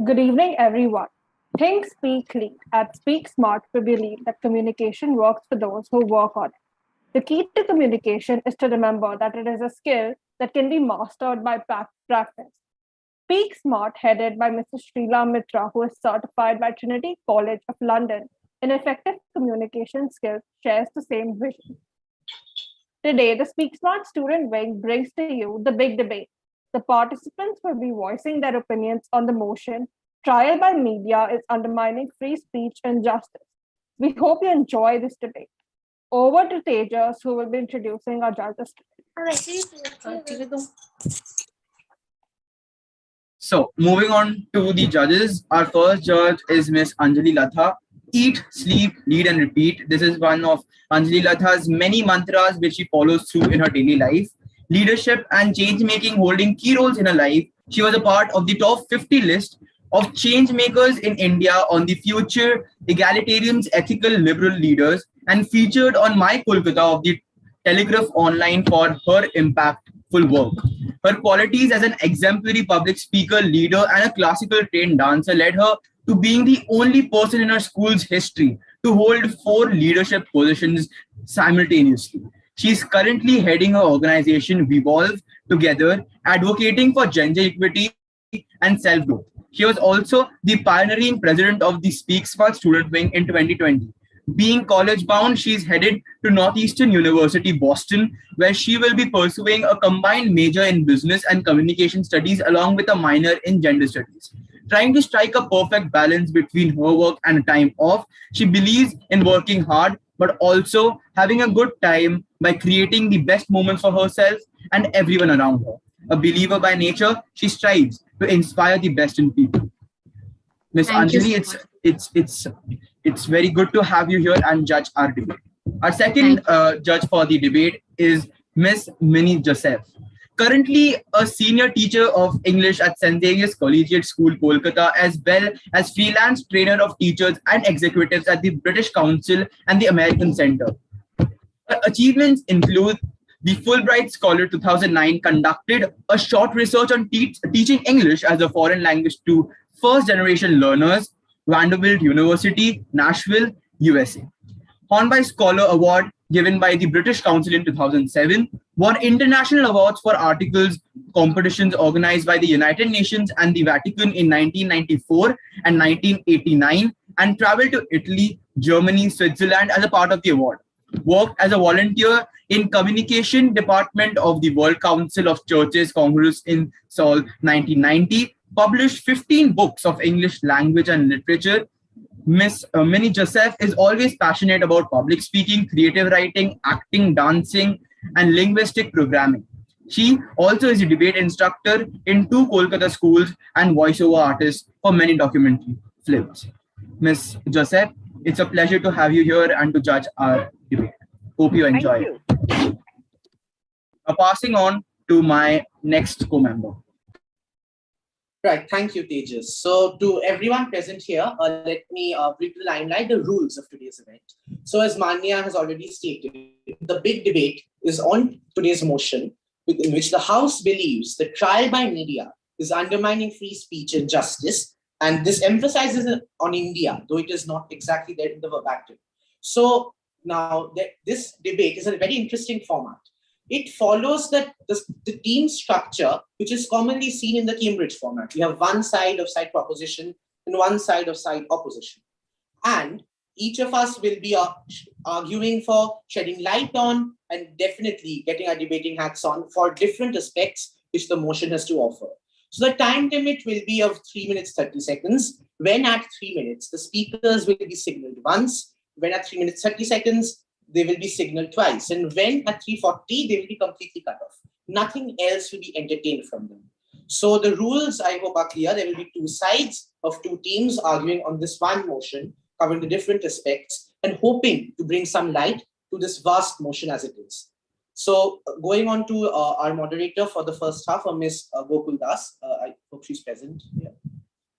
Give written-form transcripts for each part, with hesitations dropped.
Good evening, everyone. Think, speak, lead. At SpeakSmart, we believe that communication works for those who work on it. The key to communication is to remember that it is a skill that can be mastered by practice. SpeakSmart, headed by Mrs. Sreela Mitra, who is certified by Trinity College of London in effective communication skills, shares the same vision. Today, the SpeakSmart Student Wing brings to you the big debate. The participants will be voicing their opinions on the motion trial by media is undermining free speech and justice. We hope you enjoy this debate. Over to Tejas, who will be introducing our judges today. So, moving on to the judges, our first judge is Miss Anjali Latha. Eat, sleep, lead, and repeat. This is one of Anjali Latha's many mantras which she follows through in her daily life. Leadership and change making holding key roles in her life. She was a part of the top 50 list of change makers in India on the Future Egalitarians Ethical Liberal Leaders and featured on My Kolkata of the Telegraph Online for her impactful work. Her qualities as an exemplary public speaker, leader, and a classical trained dancer led her to being the only person in her school's history to hold four leadership positions simultaneously. She is currently heading her organization Revolve Together, advocating for gender equity and self-growth. She was also the pioneering president of the SpeakSmart Student Wing in 2020. Being college bound, she is headed to Northeastern University, Boston, where she will be pursuing a combined major in business and communication studies along with a minor in gender studies. Trying to strike a perfect balance between her work and time off, she believes in working hard but also having a good time by creating the best moments for herself and everyone around her. A believer by nature, she strives to inspire the best in people. Miss Thank you Anjali, so much. it's very good to have you here and judge our debate. Our second Thank you. judge for the debate is Miss Minnie Joseph. Currently a senior teacher of English at St. Xavier's Collegiate School, Kolkata, as well as freelance trainer of teachers and executives at the British Council and the American Center. Her achievements include the Fulbright Scholar 2009 conducted a short research on teaching English as a foreign language to first generation learners, Vanderbilt University, Nashville, USA. Hornby Scholar Award given by the British Council in 2007, won international awards for articles competitions organized by the United Nations and the Vatican in 1994 and 1989, and traveled to Italy, Germany, Switzerland as a part of the award. Worked as a volunteer in communication department of the World Council of Churches Congress in Seoul 1990, published 15 books of English language and literature. Miss Minnie Joseph is always passionate about public speaking, creative writing, acting, dancing, and linguistic programming. She also is a debate instructor in two Kolkata schools and voiceover artist for many documentary films. Miss Joseph, it's a pleasure to have you here and to judge our debate. Hope you Thank enjoy. you. Passing on to my next co-member. Right, thank you, Tejas. So to everyone present here, let me briefly limelight the rules of today's event. So as Manya has already stated, the big debate is on today's motion in which the House believes the trial by media is undermining free speech and justice. And this emphasizes on India, though it is not exactly there in the verbatim. So now this debate is a very interesting format. It follows the team structure, which is commonly seen in the Cambridge format. We have one side of side proposition and one side of side opposition. And each of us will be arguing for shedding light on and definitely getting our debating hats on for different aspects which the motion has to offer. So the time limit will be of 3 minutes, 30 seconds. When at 3 minutes, the speakers will be signaled once. When at 3 minutes, 30 seconds, they will be signaled twice. And when at 3:40, they will be completely cut off. Nothing else will be entertained from them. So the rules, I hope, are clear. There will be two sides of two teams arguing on this one motion, covering the different aspects and hoping to bring some light to this vast motion as it is. So going on to our moderator for the first half, Ms. Gokul Das. I hope she's present. Yeah.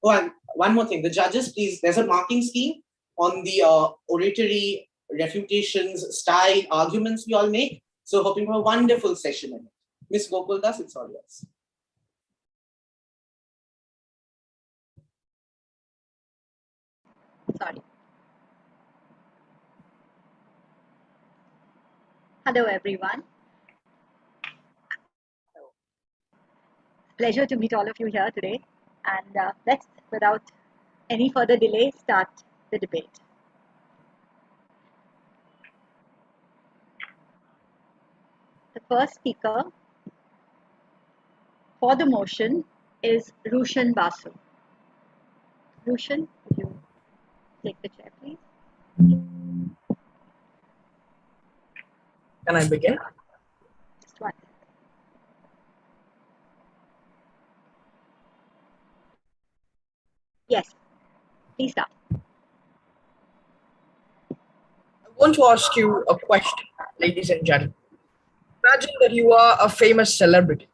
Oh, and one more thing. The judges, please, there's a marking scheme on the oratory refutations, style, arguments we all make. So hoping for a wonderful session. Ms. Gokul Das, it's all yours. Sorry. Hello, everyone. Pleasure to meet all of you here today. And let's, without any further delay, start the debate. The first speaker for the motion is Rushan Basu. Rushan, would you take the chair, please? Can I begin? Just one. Yes, please start. I want to ask you a question, ladies and gentlemen. Imagine that you are a famous celebrity.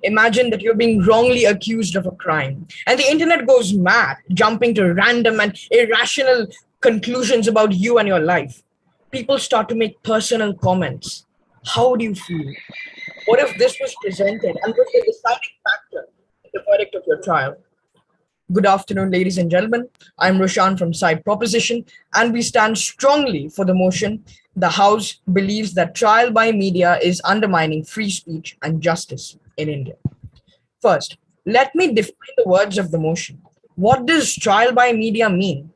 Imagine that you're being wrongly accused of a crime, and the internet goes mad, jumping to random and irrational conclusions about you and your life. People start to make personal comments. How do you feel? What if this was presented and was the deciding factor in the verdict of your trial? Good afternoon, ladies and gentlemen. I'm Roshan from Side Proposition, and we stand strongly for the motion. The House believes that trial by media is undermining free speech and justice in India. First, let me define the words of the motion. What does trial by media mean?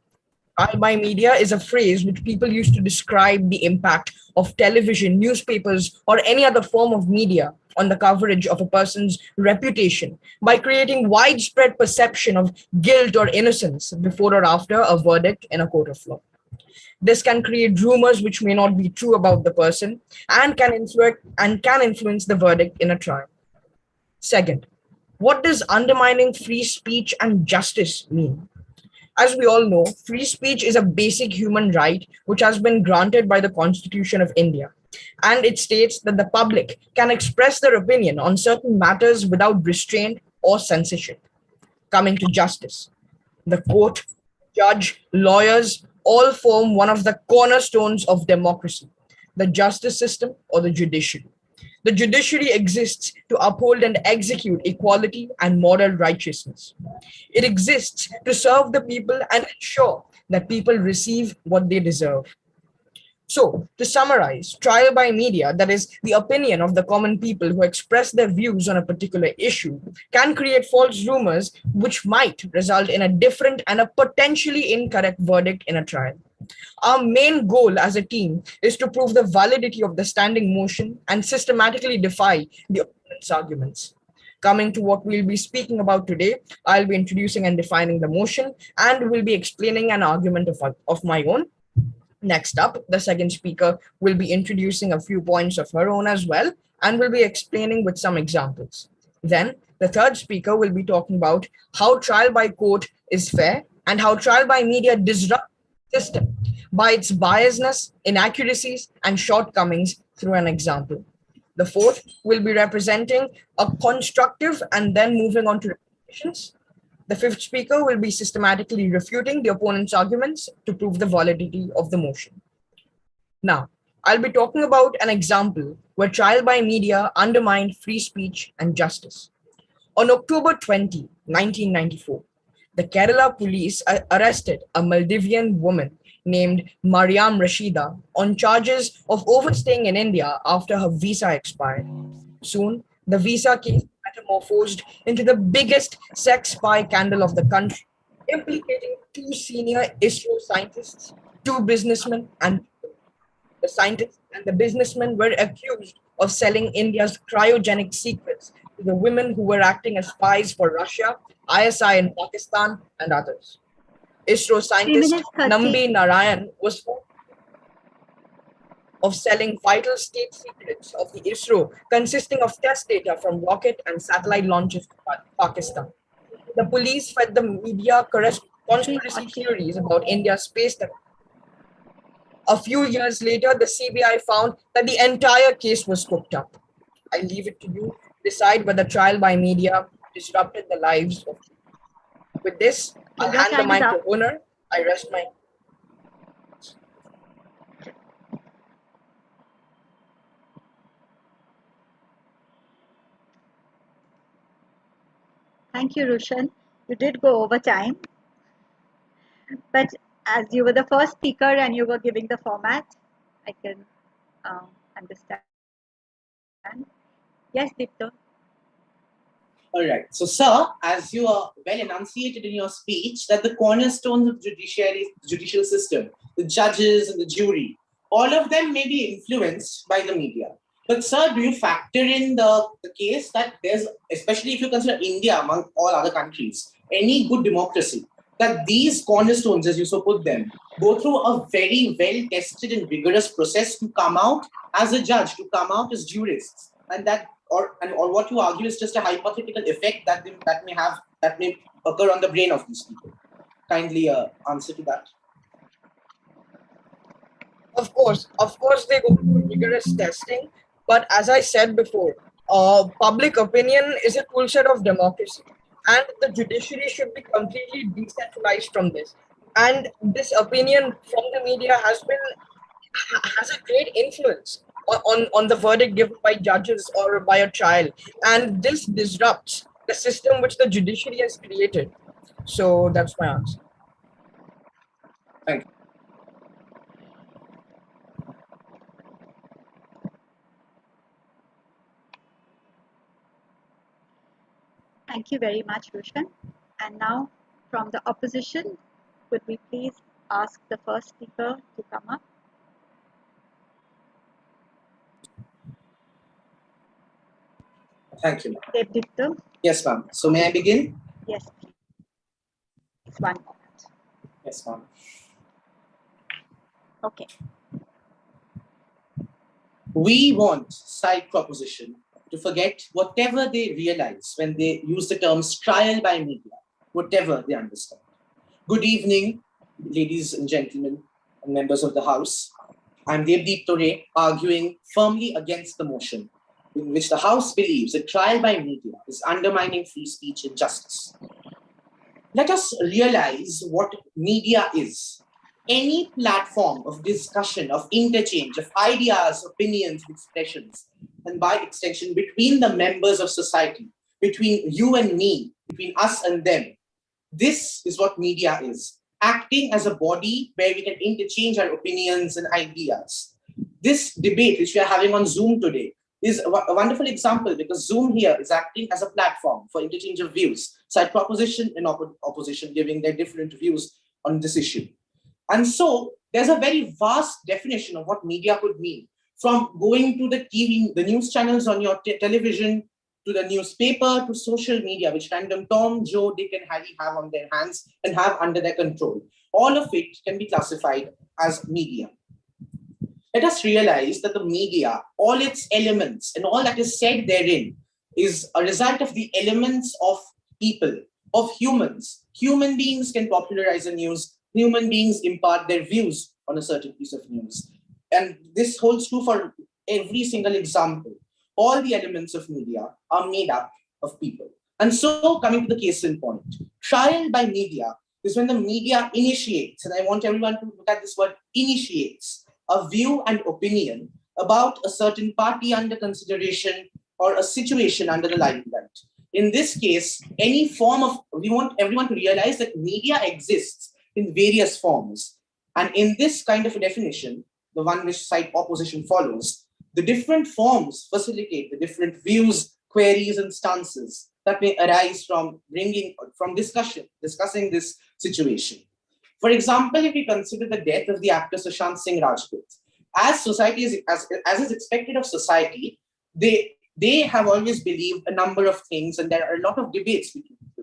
Trial by media is a phrase which people use to describe the impact of television, newspapers, or any other form of media on the coverage of a person's reputation by creating widespread perception of guilt or innocence before or after a verdict in a court of law. This can create rumors which may not be true about the person and can influence the verdict in a trial. Second, what does undermining free speech and justice mean? As we all know, free speech is a basic human right which has been granted by the Constitution of India. And it states that the public can express their opinion on certain matters without restraint or censorship. Coming to justice, the court, judge, lawyers all form one of the cornerstones of democracy, the justice system or the judiciary. The judiciary exists to uphold and execute equality and moral righteousness. It exists to serve the people and ensure that people receive what they deserve. So, to summarize, trial by media, that is, the opinion of the common people who express their views on a particular issue, can create false rumors which might result in a different and a potentially incorrect verdict in a trial. Our main goal as a team is to prove the validity of the standing motion and systematically defy the opponent's arguments. Coming to what we'll be speaking about today, I'll be introducing and defining the motion and will be explaining an argument of my own. Next up, the second speaker will be introducing a few points of her own as well and will be explaining with some examples. Then, the third speaker will be talking about how trial by court is fair and how trial by media disrupts the system by its biasness, inaccuracies, and shortcomings through an example. The fourth will be representing a constructive and then moving on to reflections. The fifth speaker will be systematically refuting the opponent's arguments to prove the validity of the motion. Now, I'll be talking about an example where trial by media undermined free speech and justice. On October 20, 1994, the Kerala police arrested a Maldivian woman named Mariam Rashida on charges of overstaying in India after her visa expired. Soon, the visa case metamorphosed into the biggest sex spy scandal of the country, implicating two senior ISRO scientists, two businessmen, and the scientists and the businessmen were accused of selling India's cryogenic secrets to the women who were acting as spies for Russia, ISI in Pakistan, and others. ISRO scientist Nambi Narayan was found of selling vital state secrets of the ISRO consisting of test data from rocket and satellite launches to Pakistan. The police fed the media conspiracy theories about India's space technology. A few years later, the CBI found that the entire case was cooked up. I leave it to you to decide whether trial by media disrupted the lives of people. With this, I'll hand the mic to owner. I rest my. Thank you, Rushan. You did go over time. But as you were the first speaker and you were giving the format, I can understand. Yes, Dipto. All right. So, sir, as you are well enunciated in your speech, that the cornerstones of judicial system, the judges and the jury, all of them may be influenced by the media. But, sir, do you factor in the case that there's, especially if you consider India among all other countries, any good democracy, that these cornerstones, as you so put them, go through a very well-tested and rigorous process to come out as a judge, to come out as jurists, and that, or what you argue is just a hypothetical effect that may occur on the brain of these people. Kindly answer to that. Of course, they go through rigorous testing. But as I said before, public opinion is a toolset of democracy, and the judiciary should be completely decentralized from this. And this opinion from the media has a great influence on the verdict given by judges or by a trial, and this disrupts the system which the judiciary has created. So that's my answer. Thank you. Thank you very much, Roshan. And now, from the opposition, could we please ask the first speaker to come up? Thank you, ma'am. Devdipto? Yes, ma'am. So may I begin? Yes, please. It's 1 moment. Yes, ma'am. Okay. We want side proposition to forget whatever they realize when they use the terms trial by media, whatever they understand. Good evening, ladies and gentlemen and members of the House. I'm Devdeep Tore, arguing firmly against the motion in which the House believes that trial by media is undermining free speech and justice. Let us realize what media is. Any platform of discussion, of interchange, of ideas, opinions, expressions, and by extension, between the members of society, between you and me, between us and them. This is what media is, acting as a body where we can interchange our opinions and ideas. This debate which we are having on Zoom today is a wonderful example, because Zoom here is acting as a platform for interchange of views, side proposition and opposition giving their different views on this issue. And so there's a very vast definition of what media could mean, from going to the TV, the news channels on your television, to the newspaper, to social media, which random Tom, Joe, Dick, and Harry have on their hands and have under their control. All of it can be classified as media. Let us realize that the media, all its elements and all that is said therein is a result of the elements of people, of humans. Human beings can popularize the news. Human beings impart their views on a certain piece of news. And this holds true for every single example. All the elements of media are made up of people. And so, coming to the case in point, trial by media is when the media initiates, and I want everyone to look at this word, initiates, a view and opinion about a certain party under consideration or a situation under the limelight. In this case, any form of, we want everyone to realize that media exists in various forms. And in this kind of a definition, the one which side opposition follows, the different forms facilitate the different views, queries, and stances that may arise from discussing this situation. For example, if we consider the death of the actor Sushant Singh Rajput, as society as is expected of society, they have always believed a number of things, and there are a lot of debates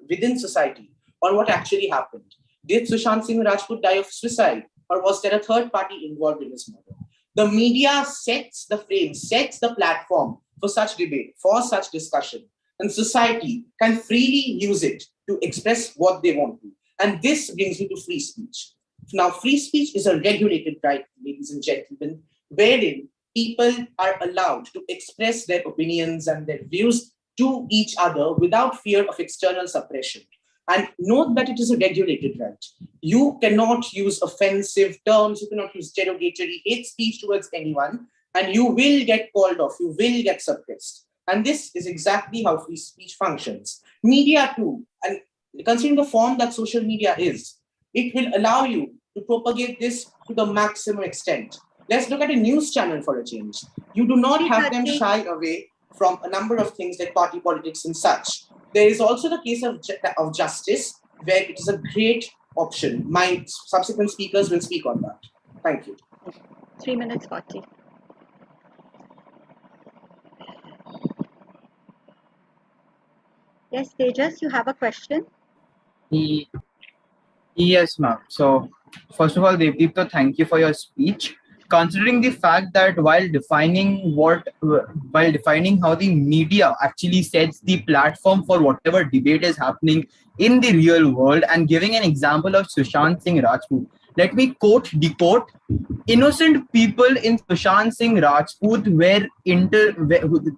within society on what actually happened. Did Sushant Singh Rajput die of suicide, or was there a third party involved in his murder? The media sets the frame, sets the platform for such debate, for such discussion, and society can freely use it to express what they want to. And this brings me to free speech. Now, free speech is a regulated right, ladies and gentlemen, wherein people are allowed to express their opinions and their views to each other without fear of external suppression. And note that it is a regulated right. You cannot use offensive terms, you cannot use derogatory hate speech towards anyone, and you will get called off, you will get suppressed. And this is exactly how free speech functions. Media too, and considering the form that social media is, it will allow you to propagate this to the maximum extent. Let's look at a news channel for a change. You do not have them shy away from a number of things like party politics and such. There is also the case of justice, where it is a great option. My subsequent speakers will speak on that. Thank you. 3 minutes 40. Yes, Tejas, you have a question? Yes, ma'am. So, first of all, Devdeepta, thank you for your speech. Considering the fact that while defining how the media actually sets the platform for whatever debate is happening in the real world, and giving an example of Sushant Singh Rajput, let me decode. Innocent people in Sushant Singh Rajput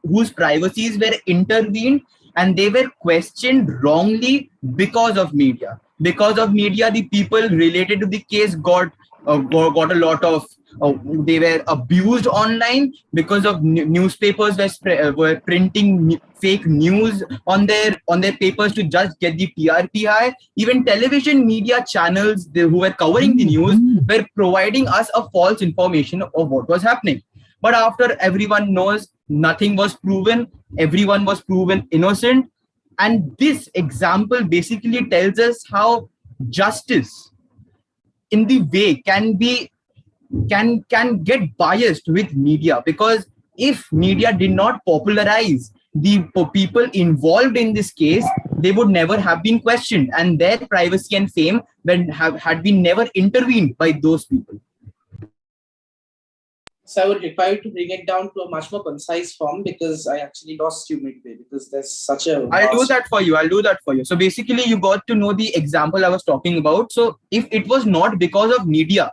whose privacies were intervened, and they were questioned wrongly because of media. Because of media, the people related to the case got a lot of they were abused online because of newspapers were printing fake news on their papers to just get the TRP high. Even television media channels who were covering the news were providing us a false information of what was happening. But after everyone knows, nothing was proven, everyone was proven innocent. And this example basically tells us how justice in the way can get biased with media, because if media did not popularize the people involved in this case, they would never have been questioned, and their privacy and fame had been never intervened by those people. So I would require you to bring it down to a much more concise form, because I actually lost you midway, because there's such a... I'll do that for you. So basically, you got to know the example I was talking about. So if it was not because of media,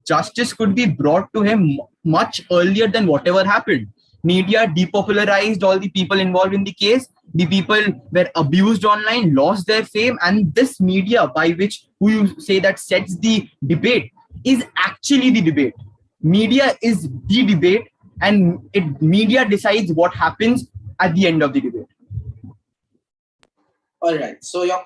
justice could be brought to him much earlier than whatever happened. Media depopularized all the people involved in the case. The people were abused online, lost their fame, and this media who you say that sets the debate is actually the debate. Media is the debate, and media decides what happens at the end of the debate. All right. So your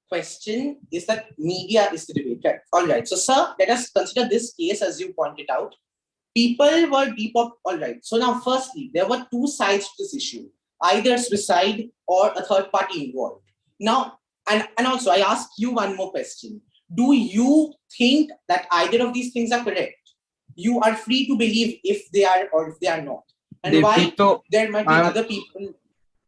question is that media is the debate, right? All right. So, sir, let us consider this case as you pointed out. People were all right. So now, firstly, there were two sides to this issue: either suicide or a third party involved. Now, and also, I ask you one more question. Do you think that either of these things are correct? You are free to believe if they are or if they are not. And why there might be other people.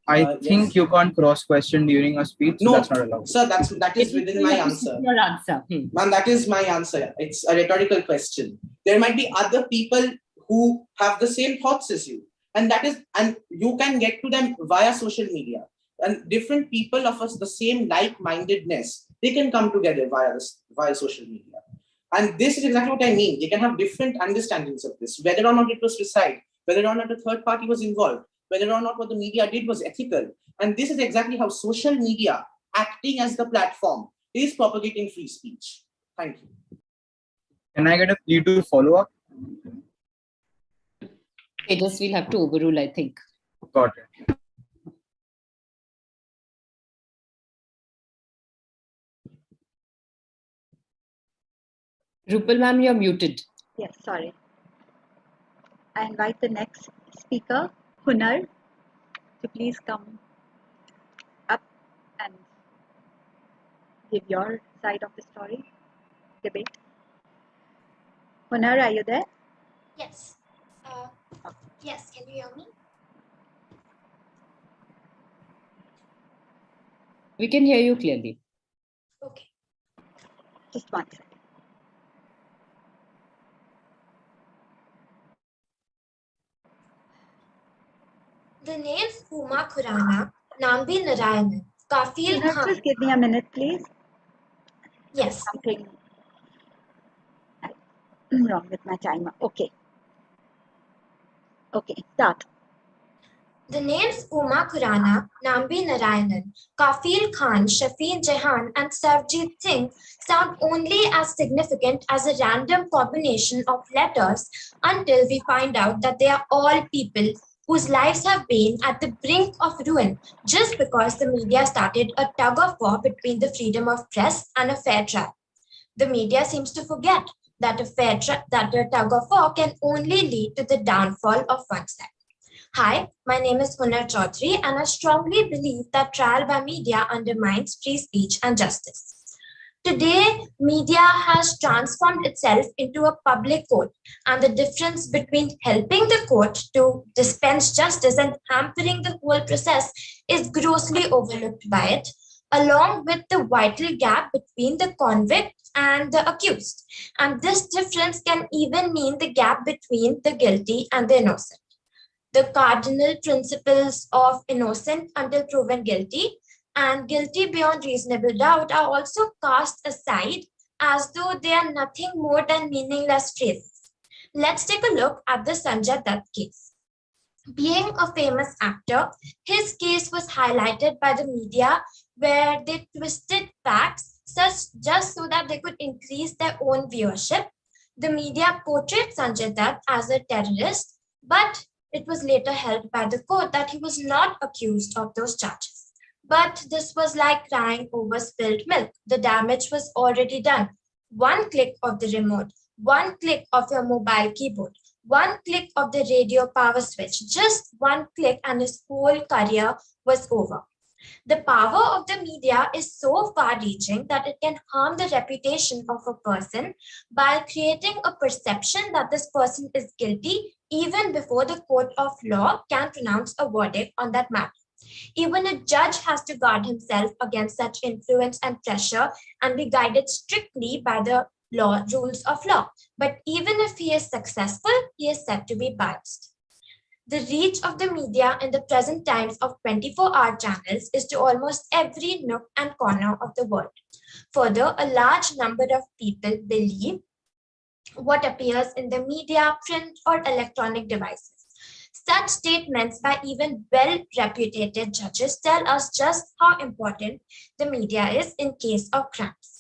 I think you can't cross question during a speech. So no, that's not allowed. Sir, that is within my answer. Your answer. Ma'am, that is my answer. It's a rhetorical question. There might be other people who have the same thoughts as you, and you can get to them via social media. And different people of us the same like-mindedness, they can come together via social media. And this is exactly what I mean. They can have different understandings of this, whether or not it was suicide, whether or not a third party was involved, whether or not what the media did was ethical. And this is exactly how social media, acting as the platform, is propagating free speech. Thank you. Can I get a plea to follow up? Tejas will have to overrule, I think. Got it. Rupal ma'am, you're muted. Yes, sorry. I invite the next speaker, Hunar, to please come up and give your side of the story, debate. Hunar, are you there? Yes. Yes, can you hear me? We can hear you clearly. Okay. Just one second. The names Uma Khurana, Nambi Narayanan, Kafil Khan. Just give me a minute, please. Yes. Something wrong with my timer. Okay. Okay, start. The names Uma Khurana, Nambi Narayanan, Kafil Khan, Shafi Jahan, and Sarvjit Singh sound only as significant as a random combination of letters until we find out that they are all people whose lives have been at the brink of ruin just because the media started a tug of war between the freedom of press and a fair trial. The media seems to forget that a tug of war can only lead to the downfall of one side. Hi, my name is Hunar Chaudhary, and I strongly believe that trial by media undermines free speech and justice. Today, media has transformed itself into a public court, and the difference between helping the court to dispense justice and hampering the whole process is grossly overlooked by it, along with the vital gap between the convict and the accused. And this difference can even mean the gap between the guilty and the innocent. The cardinal principles of innocent until proven guilty and guilty beyond reasonable doubt are also cast aside as though they are nothing more than meaningless phrases. Let's take a look at the Sanjay Dutt case. Being a famous actor, his case was highlighted by the media where they twisted facts just so that they could increase their own viewership. The media portrayed Sanjay Dutt as a terrorist, but it was later held by the court that he was not accused of those charges. But this was like crying over spilled milk. The damage was already done. One click of the remote, one click of your mobile keyboard, one click of the radio power switch, just one click and his whole career was over. The power of the media is so far-reaching that it can harm the reputation of a person by creating a perception that this person is guilty even before the court of law can pronounce a verdict on that matter. Even a judge has to guard himself against such influence and pressure and be guided strictly by the rules of law. But even if he is successful, he is said to be biased. The reach of the media in the present times of 24-hour channels is to almost every nook and corner of the world. Further, a large number of people believe what appears in the media, print, or electronic devices. Such statements by even well-reputed judges tell us just how important the media is in case of crimes.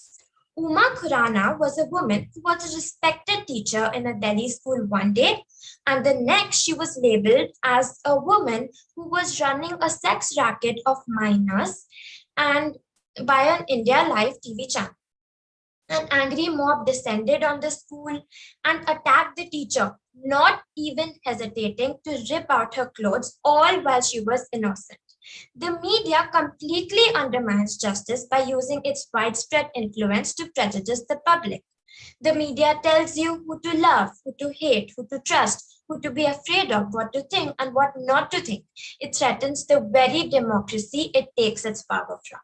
Uma Khurana was a woman who was a respected teacher in a Delhi school one day, and the next she was labeled as a woman who was running a sex racket of minors and by an India Live TV channel. An angry mob descended on the school and attacked the teacher, not even hesitating to rip out her clothes, all while she was innocent. The media completely undermines justice by using its widespread influence to prejudice the public. The media tells you who to love, who to hate, who to trust, who to be afraid of, what to think and what not to think. It threatens the very democracy it takes its power from.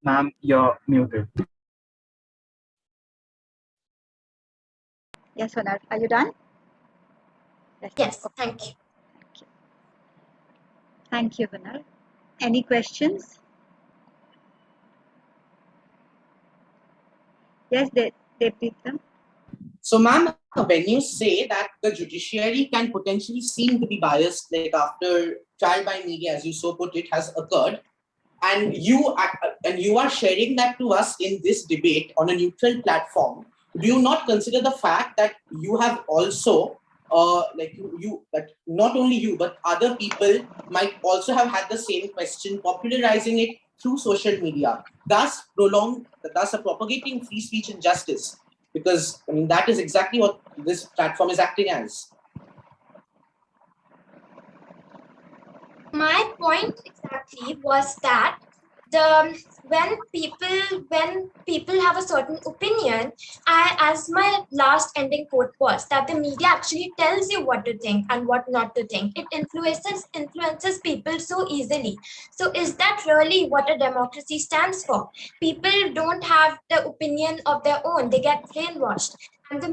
Ma'am, you're muted. Yes, Hunar, are you done? Yes, thank you. Thank you, Hunar. Any questions? Yes, Devpreeta. So, ma'am, when you say that the judiciary can potentially seem to be biased, like after trial by media, as you so put it, has occurred, and you are sharing that to us in this debate on a neutral platform, do you not consider the fact that you have also, that not only you but other people might also have had the same question, popularizing it through social media, thus propagating free speech and justice? Because I mean that is exactly what this platform is acting as. My point exactly was that when people have a certain opinion, as my last ending quote was that the media actually tells you what to think and what not to think. It influences people so easily. So is that really what a democracy stands for? People don't have the opinion of their own. They get brainwashed. And the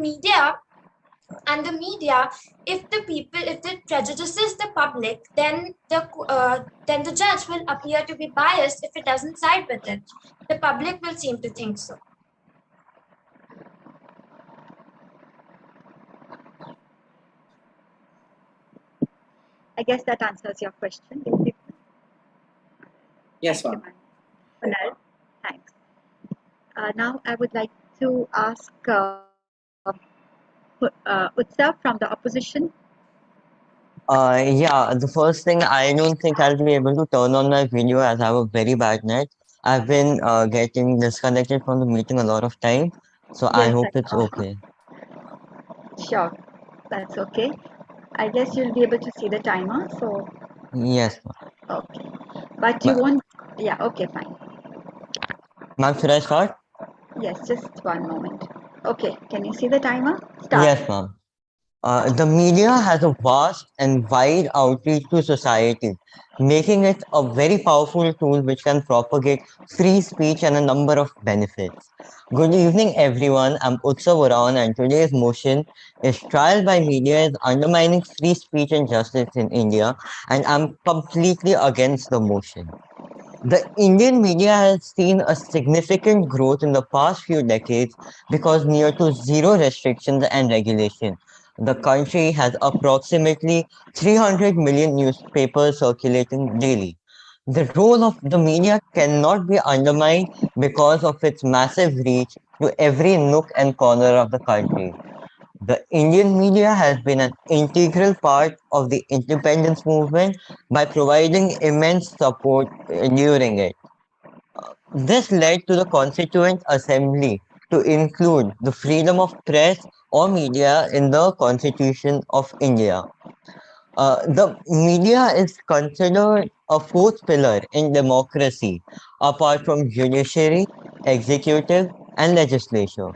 media, if it prejudices the public, then the judge will appear to be biased if it doesn't side with it. The public will seem to think so. I guess that answers your question. Yes, ma'am. Hunar, thanks. Now I would like to ask Utsav from the opposition. Yeah, the first thing, I don't think I'll be able to turn on my video as I have a very bad net. I've been getting disconnected from the meeting a lot of time, so I Yes, hope it's okay. sure. That's okay. I guess you'll be able to see the timer. So, Yes, okay. But you won't. Yeah, okay, fine. ma'am, should I start? Yes, just one moment. Okay, can you see the timer? Start. Yes, ma'am. The media has a vast and wide outreach to society, making it a very powerful tool which can propagate free speech and a number of benefits. Good evening, everyone. I'm Utsav Uran, and today's motion is trial by media is undermining free speech and justice in India, and I'm completely against the motion. The Indian media has seen a significant growth in the past few decades because near to zero restrictions and regulation. The country has approximately 300 million newspapers circulating daily. The role of the media cannot be undermined because of its massive reach to every nook and corner of the country. The Indian media has been an integral part of the independence movement by providing immense support during it. This led to the Constituent Assembly to include the freedom of press or media in the Constitution of India. The media is considered a fourth pillar in democracy, apart from judiciary, executive, and legislature.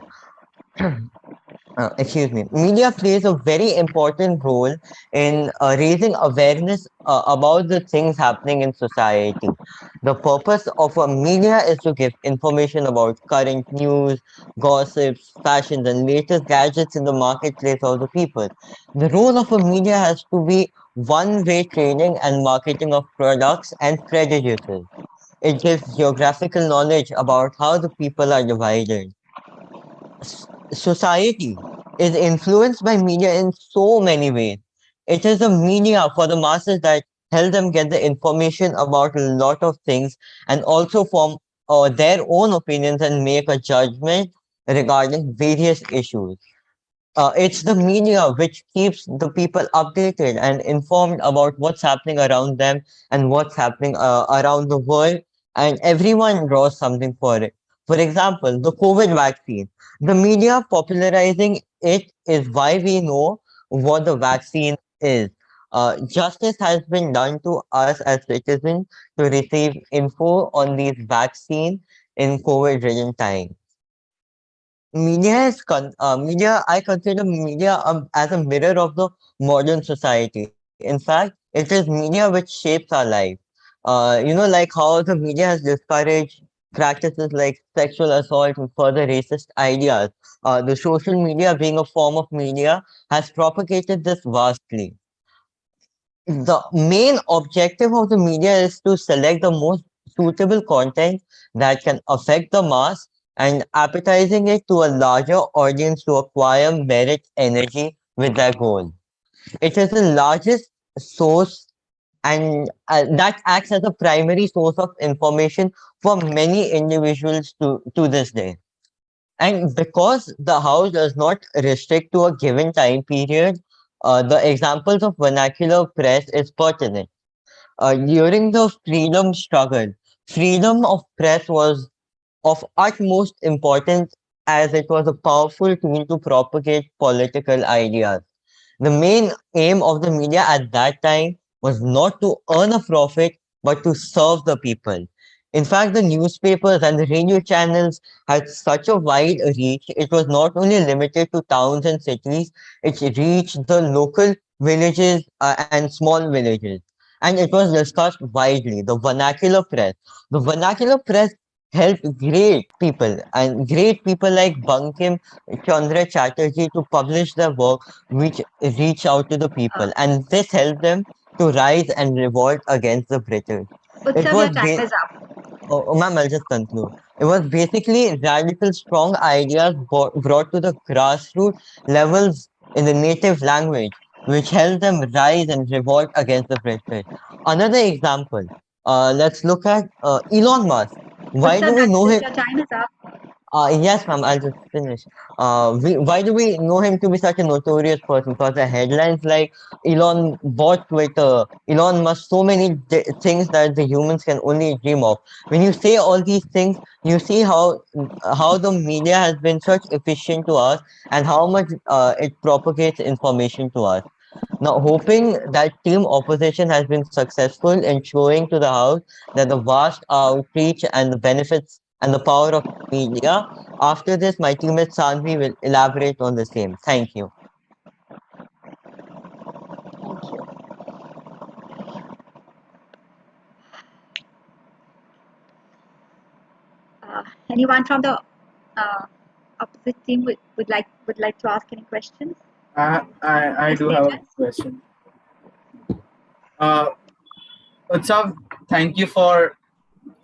Excuse me, media plays a very important role in raising awareness about the things happening in society. The purpose of a media is to give information about current news, gossips, fashions, and latest gadgets in the marketplace of the people. The role of a media has to be one-way trading and marketing of products and prejudices. It gives geographical knowledge about how the people are divided. Society is influenced by media in so many ways. It is the media for the masses that help them get the information about a lot of things and also form their own opinions and make a judgment regarding various issues. It's the media which keeps the people updated and informed about what's happening around them and what's happening around the world, and everyone draws something for it. For example, the COVID vaccine. The media popularizing it is why we know what the vaccine is. Justice has been done to us as citizens to receive info on these vaccines in COVID-ridden times. Media, I consider media as a mirror of the modern society. In fact, it is media which shapes our life. Like how the media has discouraged practices like sexual assault and further racist ideas. The social media, being a form of media, has propagated this vastly. The main objective of the media is to select the most suitable content that can affect the mass and appetizing it to a larger audience to acquire merit energy with their goal. It is the largest source and that acts as a primary source of information for many individuals to this day. And because the house does not restrict to a given time period, the examples of vernacular press is pertinent. During the freedom struggle, freedom of press was of utmost importance as it was a powerful tool to propagate political ideas. The main aim of the media at that time was not to earn a profit, but to serve the people. In fact, the newspapers and the radio channels had such a wide reach, it was not only limited to towns and cities, it reached the local villages and small villages. And it was discussed widely. The vernacular press. The vernacular press helped great people like Bankim Chandra Chatterjee to publish their work which reach out to the people, and this helped them to rise and revolt against the British. It Utsav, your was time is up. ma'am, I'll just conclude. It was basically radical, strong ideas brought to the grassroots levels in the native language, which helped them rise and revolt against the British. Another example, let's look at Elon Musk. Why Utsav, do we know him? your time is up. Yes, ma'am, I'll just finish. Why do we know him to be such a notorious person? Because the headlines like Elon bought Twitter, Elon Musk, so many things that the humans can only dream of. When you say all these things, you see how the media has been such efficient to us and how much it propagates information to us. Now, hoping that team opposition has been successful in showing to the House that the vast outreach and the benefits and the power of media. After this, my teammate Sanvi will elaborate on the same. Thank you. Thank you. Anyone from the uh, opposite team would like to ask any questions? I Yes, do have a Tejas? question. Uh, Utsav, thank you for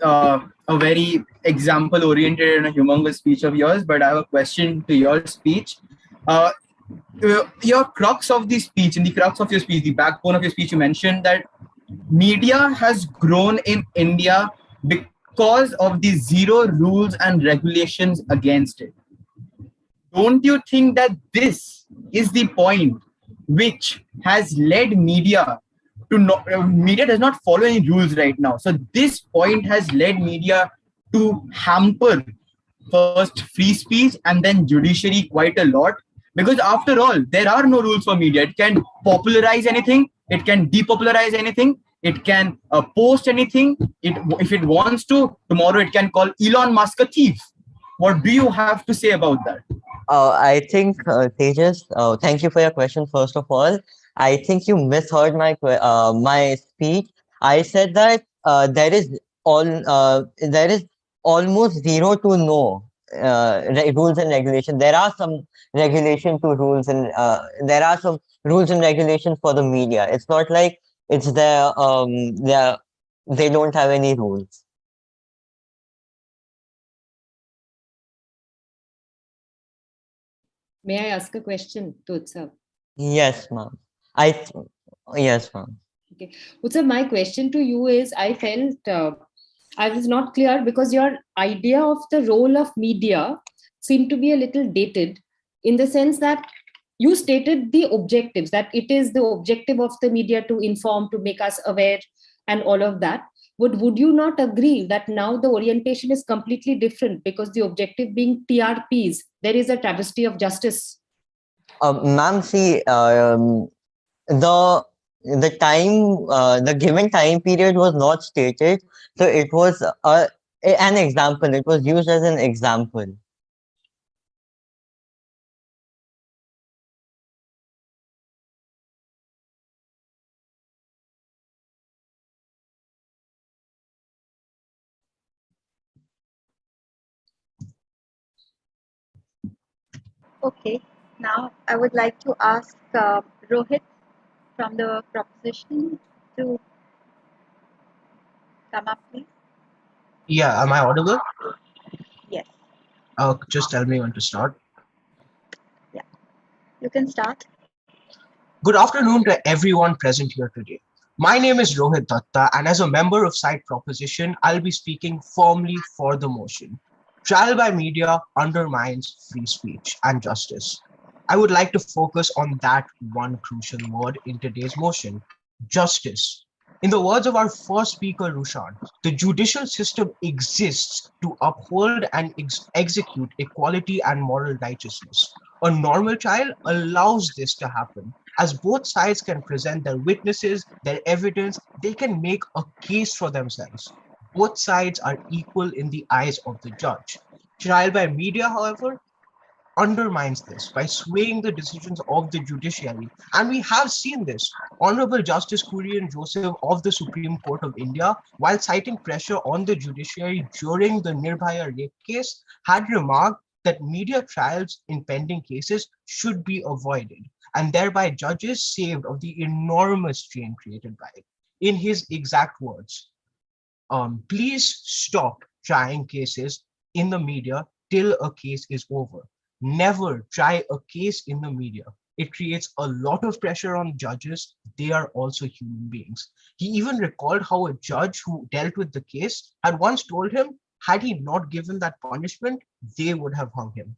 a very example oriented and a humongous speech of yours, but I have a question to your speech. Uh, your crux of the speech, in the crux of your speech, the backbone of your speech, you mentioned that media has grown in India because of the zero rules and regulations against it. Don't you think that this is the point which has led media to not, media does not follow any rules right now, so this point has led media to hamper first free speech and then judiciary quite a lot, because after all there are no rules for media. It can popularize anything, it can depopularize anything, it can post anything. If it wants to, tomorrow it can call Elon Musk a thief. What do you have to say about that? I think, Tejas, thank you for your question. First of all, I think you misheard my speech. I said that there is almost zero to no rules and regulation. There are some regulation to rules and there are some rules and regulations for the media. It's not like it's they don't have any rules. May I ask a question to Utsav? Yes, ma'am. I th- yes, ma'am. Okay. Utsav, my question to you is, I felt I was not clear because your idea of the role of media seemed to be a little dated, in the sense that you stated the objectives, that it is the objective of the media to inform, to make us aware, and all of that. Would you not agree that now the orientation is completely different, because the objective being TRPs, there is a travesty of justice? Ma'am, see, the the given time period was not stated, so it was an example. It was used as an example. Okay. Now I would like to ask Rohit from the proposition to come up, please. Yeah, am I audible? Yes. Just tell me when to start. Yeah. You can start. Good afternoon to everyone present here today. My name is Rohit Datta, and as a member of Side Proposition, I'll be speaking firmly for the motion. Trial by media undermines free speech and justice. I would like to focus on that one crucial word in today's motion: justice. In the words of our first speaker, Rushan, the judicial system exists to uphold and execute equality and moral righteousness. A normal trial allows this to happen, as both sides can present their witnesses, their evidence, they can make a case for themselves. Both sides are equal in the eyes of the judge. Trial by media, however, undermines this by swaying the decisions of the judiciary. And we have seen this. Honorable Justice Kurian Joseph of the Supreme Court of India, while citing pressure on the judiciary during the Nirbhaya rape case, had remarked that media trials in pending cases should be avoided, and thereby judges saved of the enormous strain created by it. In his exact words, please stop trying cases in the media till a case is over. Never try a case in the media. It creates a lot of pressure on judges. They are also human beings. He even recalled how a judge who dealt with the case had once told him Had he not given that punishment, they would have hung him.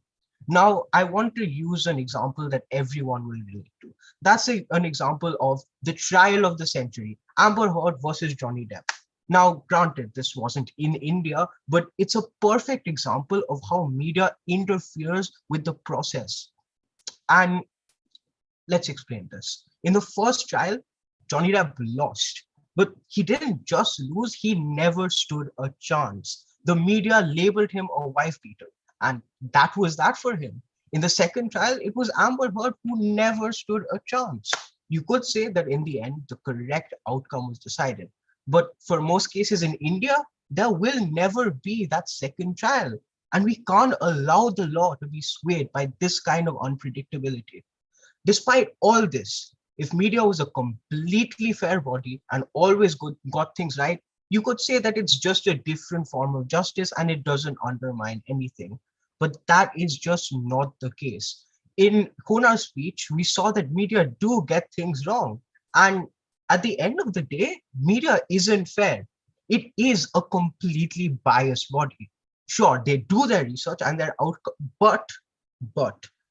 Now, I want to use an example that everyone will relate to. That's an example of the trial of the century, Amber Heard versus Johnny Depp. Now, granted, this wasn't in India, but it's a perfect example of how media interferes with the process. And let's explain this. In the first trial, Johnny Depp lost, but he didn't just lose, he never stood a chance. The media labeled him a wife beater, and that was that for him. In the second trial, it was Amber Heard who never stood a chance. You could say that in the end, the correct outcome was decided. But for most cases in India, there will never be that second trial. And we can't allow the law to be swayed by this kind of unpredictability. Despite all this, if media was a completely fair body and always got things right, you could say that it's just a different form of justice and it doesn't undermine anything. But that is just not the case. In Honar's speech, we saw that media do get things wrong. And at the end of the day, media isn't fair. It is a completely biased body. Sure, they do their research and their outcome, but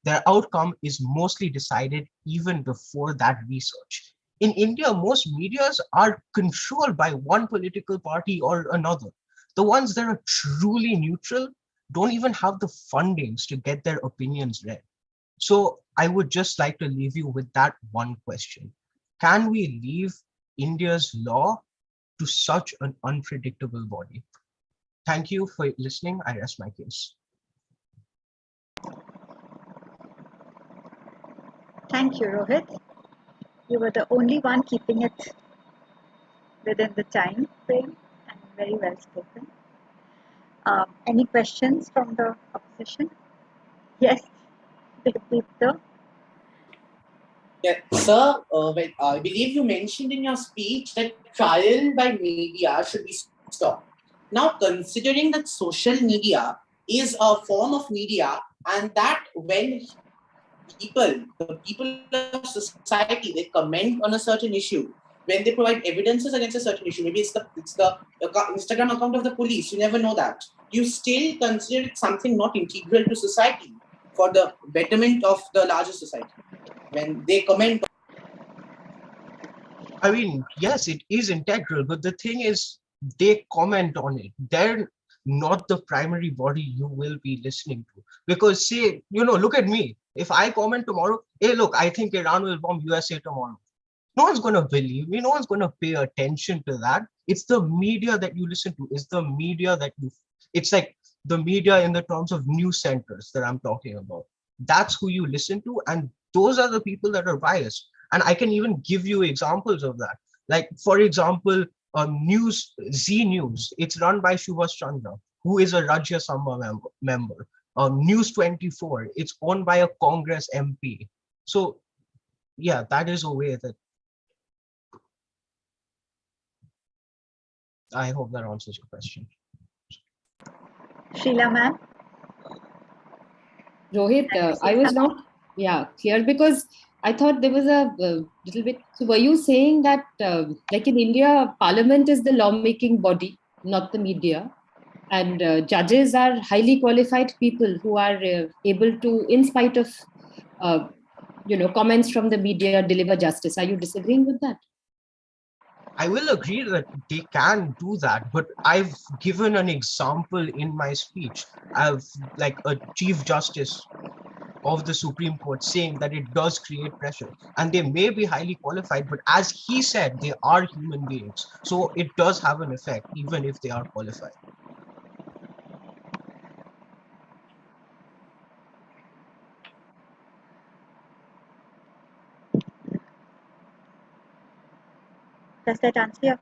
their outcome is mostly decided even before that research. In India, most medias are controlled by one political party or another. The ones that are truly neutral don't even have the fundings to get their opinions read. So I would just like to leave you with that one question. Can we leave India's law to such an unpredictable body? Thank you for listening. I rest my case. Thank you, Rohit. You were the only one keeping it within the time frame and very well spoken. Any questions from the opposition? Yes, Deepta. Yeah, sir, I believe you mentioned in your speech that trial by media should be stopped. Now, considering that social media is a form of media, and that when the people of society, they comment on a certain issue, when they provide evidences against a certain issue, maybe it's the Instagram account of the police, you never know that. You still consider it something not integral to society for the betterment of the larger society. When they comment. I mean, yes, it is integral, but the thing is, they comment on it. They're not the primary body you will be listening to. Because say, look at me. If I comment tomorrow, hey, look, I think Iran will bomb USA tomorrow. No one's going to believe me. No one's going to pay attention to that. It's the media that you listen to. It's the media it's like the media in the terms of news centers that I'm talking about. That's who you listen to. And those are the people that are biased. And I can even give you examples of that. Like, for example, Z News, it's run by Subhash Chandra, who is a Rajya Sabha member. News 24, it's owned by a Congress MP. So, yeah, that is a way that I hope that answers your question. Sreela ma'am. Rohit, I was not clear because I thought there was a little bit. So were you saying that like in India, Parliament is the lawmaking body, not the media, and judges are highly qualified people who are able to, in spite of comments from the media, deliver justice? Are you disagreeing with that? I will agree that they can do that, but I've given an example in my speech. I've like a Chief Justice of the Supreme Court saying that it does create pressure, and they may be highly qualified, but as he said, they are human beings. So it does have an effect, even if they are qualified. Does that answer your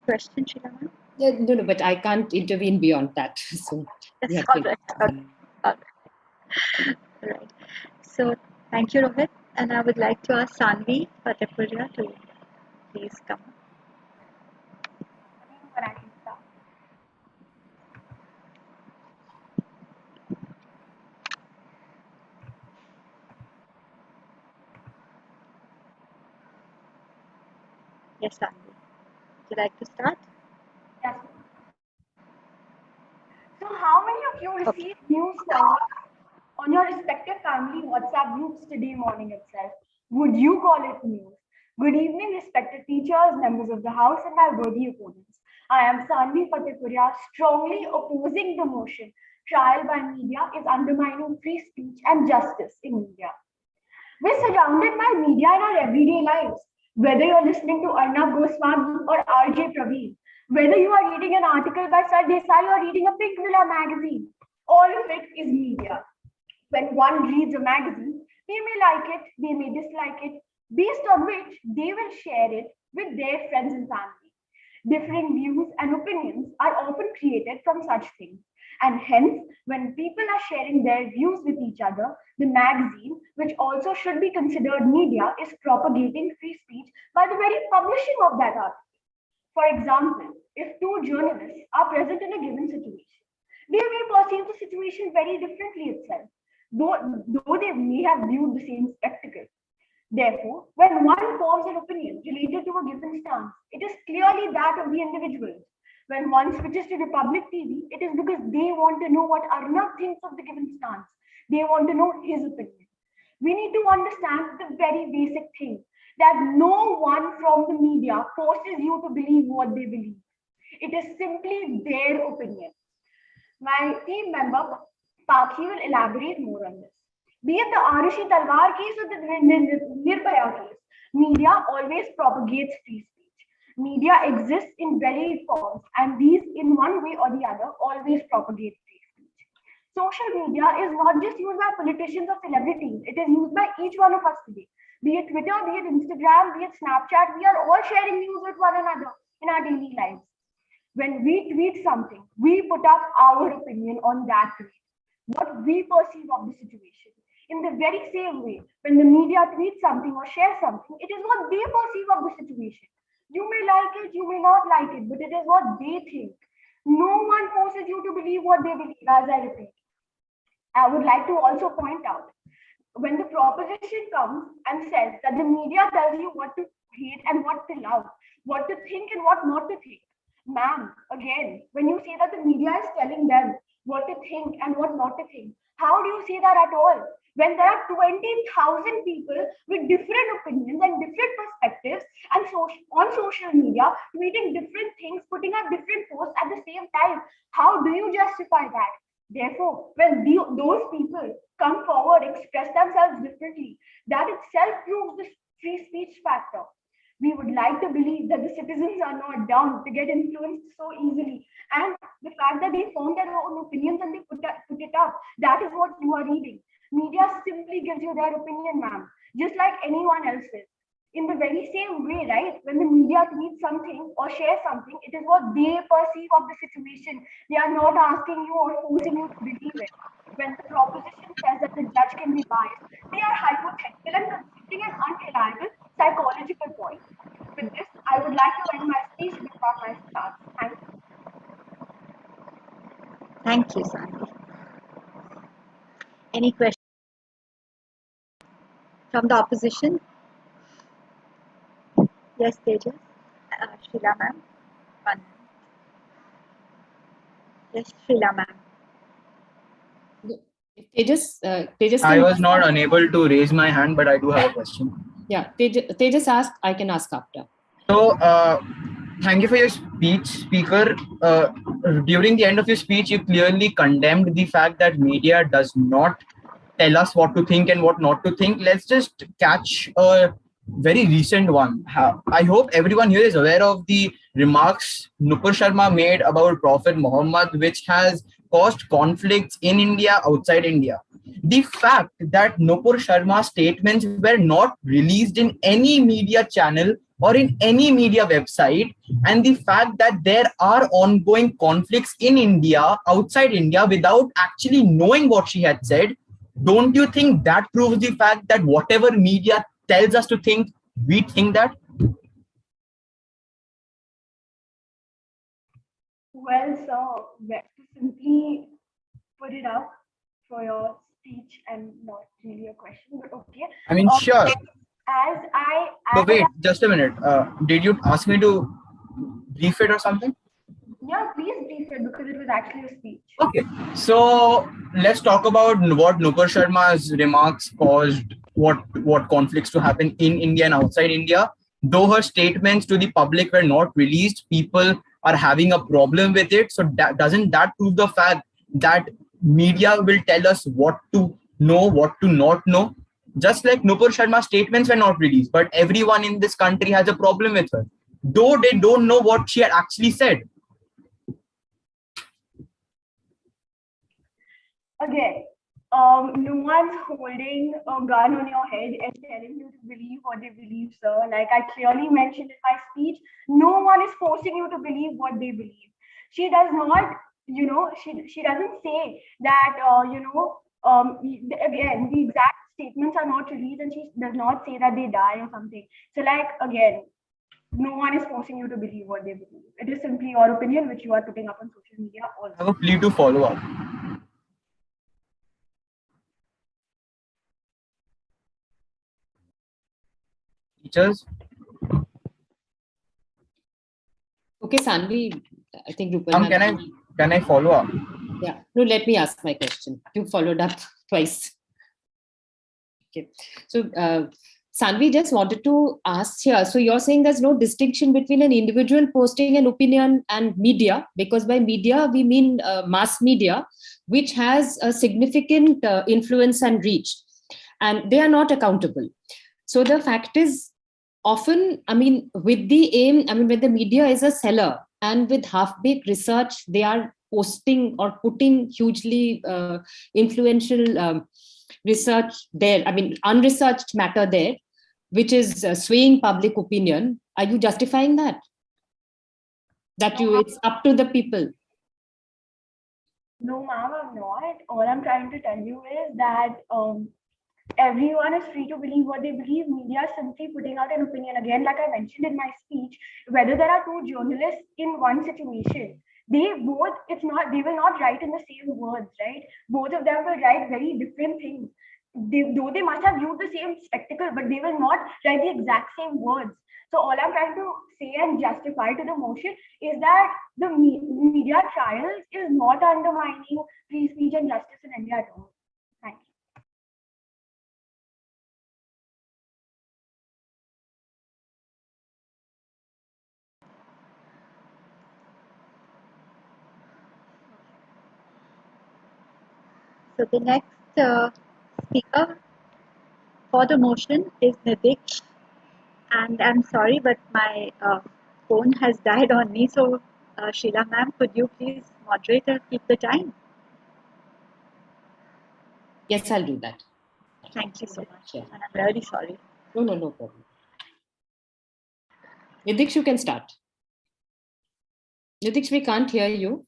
question, Sreela ma'am? Yeah, no, but I can't intervene beyond that. So Yes, all right. So thank you, Rohit. And I would like to ask Sanvi Fatehpuria to please come. Yes, Sanvi. Would you like to start? Yes. received news forward on your respective family WhatsApp groups today morning itself. Would you call it news? Good evening, respected teachers, members of the House, and my worthy opponents. I am Sanvi Fatehpuria, strongly opposing the motion. Trial by media is undermining free speech and justice in India. We're surrounded by media in our everyday lives. Whether you're listening to Arnab Goswami or RJ Praveen, whether you are reading an article by Sir Desai or reading a Pink Villa magazine, all of it is media. When one reads a magazine, they may like it, they may dislike it, based on which they will share it with their friends and family. Differing views and opinions are often created from such things. And hence, when people are sharing their views with each other, the magazine, which also should be considered media, is propagating free speech by the very publishing of that article. For example, if two journalists are present in a given situation, they may perceive the situation very differently itself, though they may have viewed the same spectacle. Therefore, when one forms an opinion related to a given stance, it is clearly that of the individual. When one switches to Republic TV, it is because they want to know what Arnab thinks of the given stance. They want to know his opinion. We need to understand the very basic thing that no one from the media forces you to believe what they believe. It is simply their opinion. My team member, Pakhi, will elaborate more on this. Be it the Arushi Talwar case or the Nirbhaya case, media always propagates free speech. Media exists in varied forms, and these, in one way or the other, always propagate free speech. Social media is not just used by politicians or celebrities, it is used by each one of us today. Be it Twitter, be it Instagram, be it Snapchat, we are all sharing news with one another in our daily lives. When we tweet something, we put up our opinion on that tweet, what we perceive of the situation. In the very same way, when the media tweets something or shares something, it is what they perceive of the situation. You may like it, you may not like it, but it is what they think. No one forces you to believe what they believe, as I repeat. I would like to also point out, when the proposition comes and says that the media tells you what to hate and what to love, what to think and what not to think. Ma'am, again, when you say that the media is telling them what to think and what not to think, how do you say that at all? When there are 20,000 people with different opinions and different perspectives and on social media tweeting different things, putting up different posts at the same time, how do you justify that? Therefore, when those people come forward, express themselves differently, that itself proves the free speech factor. We would like to believe that the citizens are not dumb to get influenced so easily. And the fact that they form their own opinions and they put it up, that is what you are reading. Media simply gives you their opinion, ma'am, just like anyone else's. In the very same way, right, when the media tweets something or shares something, it is what they perceive of the situation. They are not asking you or forcing you to believe it. When the proposition says that the judge can be biased, they are hypothetical and considering an unreliable psychological point. With this, I would like to end my speech before my start. Thank you. Thank you, Sanvi. Any questions from the opposition? Yes, Tejas. Sreela ma'am. One. Yes, Sreela ma'am. Tejas, I was not unable to raise my hand, but I do have a question. Yeah, Tejas ask. I can ask after. So, thank you for your speech, speaker. During the end of your speech, you clearly condemned the fact that media does not tell us what to think and what not to think. Let's just catch a very recent one. I hope everyone here is aware of the remarks Nupur Sharma made about Prophet Muhammad, which has caused conflicts in India, outside India. The fact that Nupur Sharma's statements were not released in any media channel or in any media website, and the fact that there are ongoing conflicts in India, outside India, without actually knowing what she had said, don't you think that proves the fact that whatever media tells us to think, we think that? Well, sir, to simply put it up for your speech and not really a question, but okay. I mean, sure. As But wait, just a minute. Did you ask me to brief it or something? Yeah, please brief it because it was actually a speech. Okay, so let's talk about what Nupur Sharma's remarks caused what conflicts to happen in India and outside India. Though her statements to the public were not released, people are having a problem with it. So doesn't that prove the fact that media will tell us what to know, what to not know? Just like Nupur Sharma's statements were not released, but everyone in this country has a problem with her, though they don't know what she had actually said. Again, no one's holding a gun on your head and telling you to believe what they believe, sir. Like I clearly mentioned in my speech, no one is forcing you to believe what they believe. She does not, she doesn't say that, again, the exact statements are not released and she does not say that they die or something. So like, again, no one is forcing you to believe what they believe. It is simply your opinion, which you are putting up on social media also. I have a plea to follow up. Teachers? Okay, Sanvi, I think Rupal. Can I follow up? Yeah, no, let me ask my question. You followed up twice. Okay, so Sanvi just wanted to ask here. So you're saying there's no distinction between an individual posting an opinion and media, because by media we mean mass media, which has a significant influence and reach, and they are not accountable. So the fact is, often, I mean, with the aim, I mean, when the media is a seller and with half-baked research, they are posting or putting hugely influential research there, I mean, unresearched matter there, which is swaying public opinion. Are you justifying that? It's up to the people? No, ma'am, I'm not. All I'm trying to tell you is that everyone is free to believe what they believe. Media is simply putting out an opinion. Again, like I mentioned in my speech, whether there are two journalists in one situation, they will not write in the same words, right? Both of them will write very different things. Though they must have viewed the same spectacle, but they will not write the exact same words. So all I'm trying to say and justify to the motion is that the media trials is not undermining free speech and justice in India at all. Thank you. So the next speaker for the motion is Nidhish, and I'm sorry, but my phone has died on me. So Sreela ma'am, could you please moderate and keep the time? Yes, I'll do that. Thank you so much, Yeah. and I'm really sorry. No problem. Nidhish, you can start. Nidhish, we can't hear you.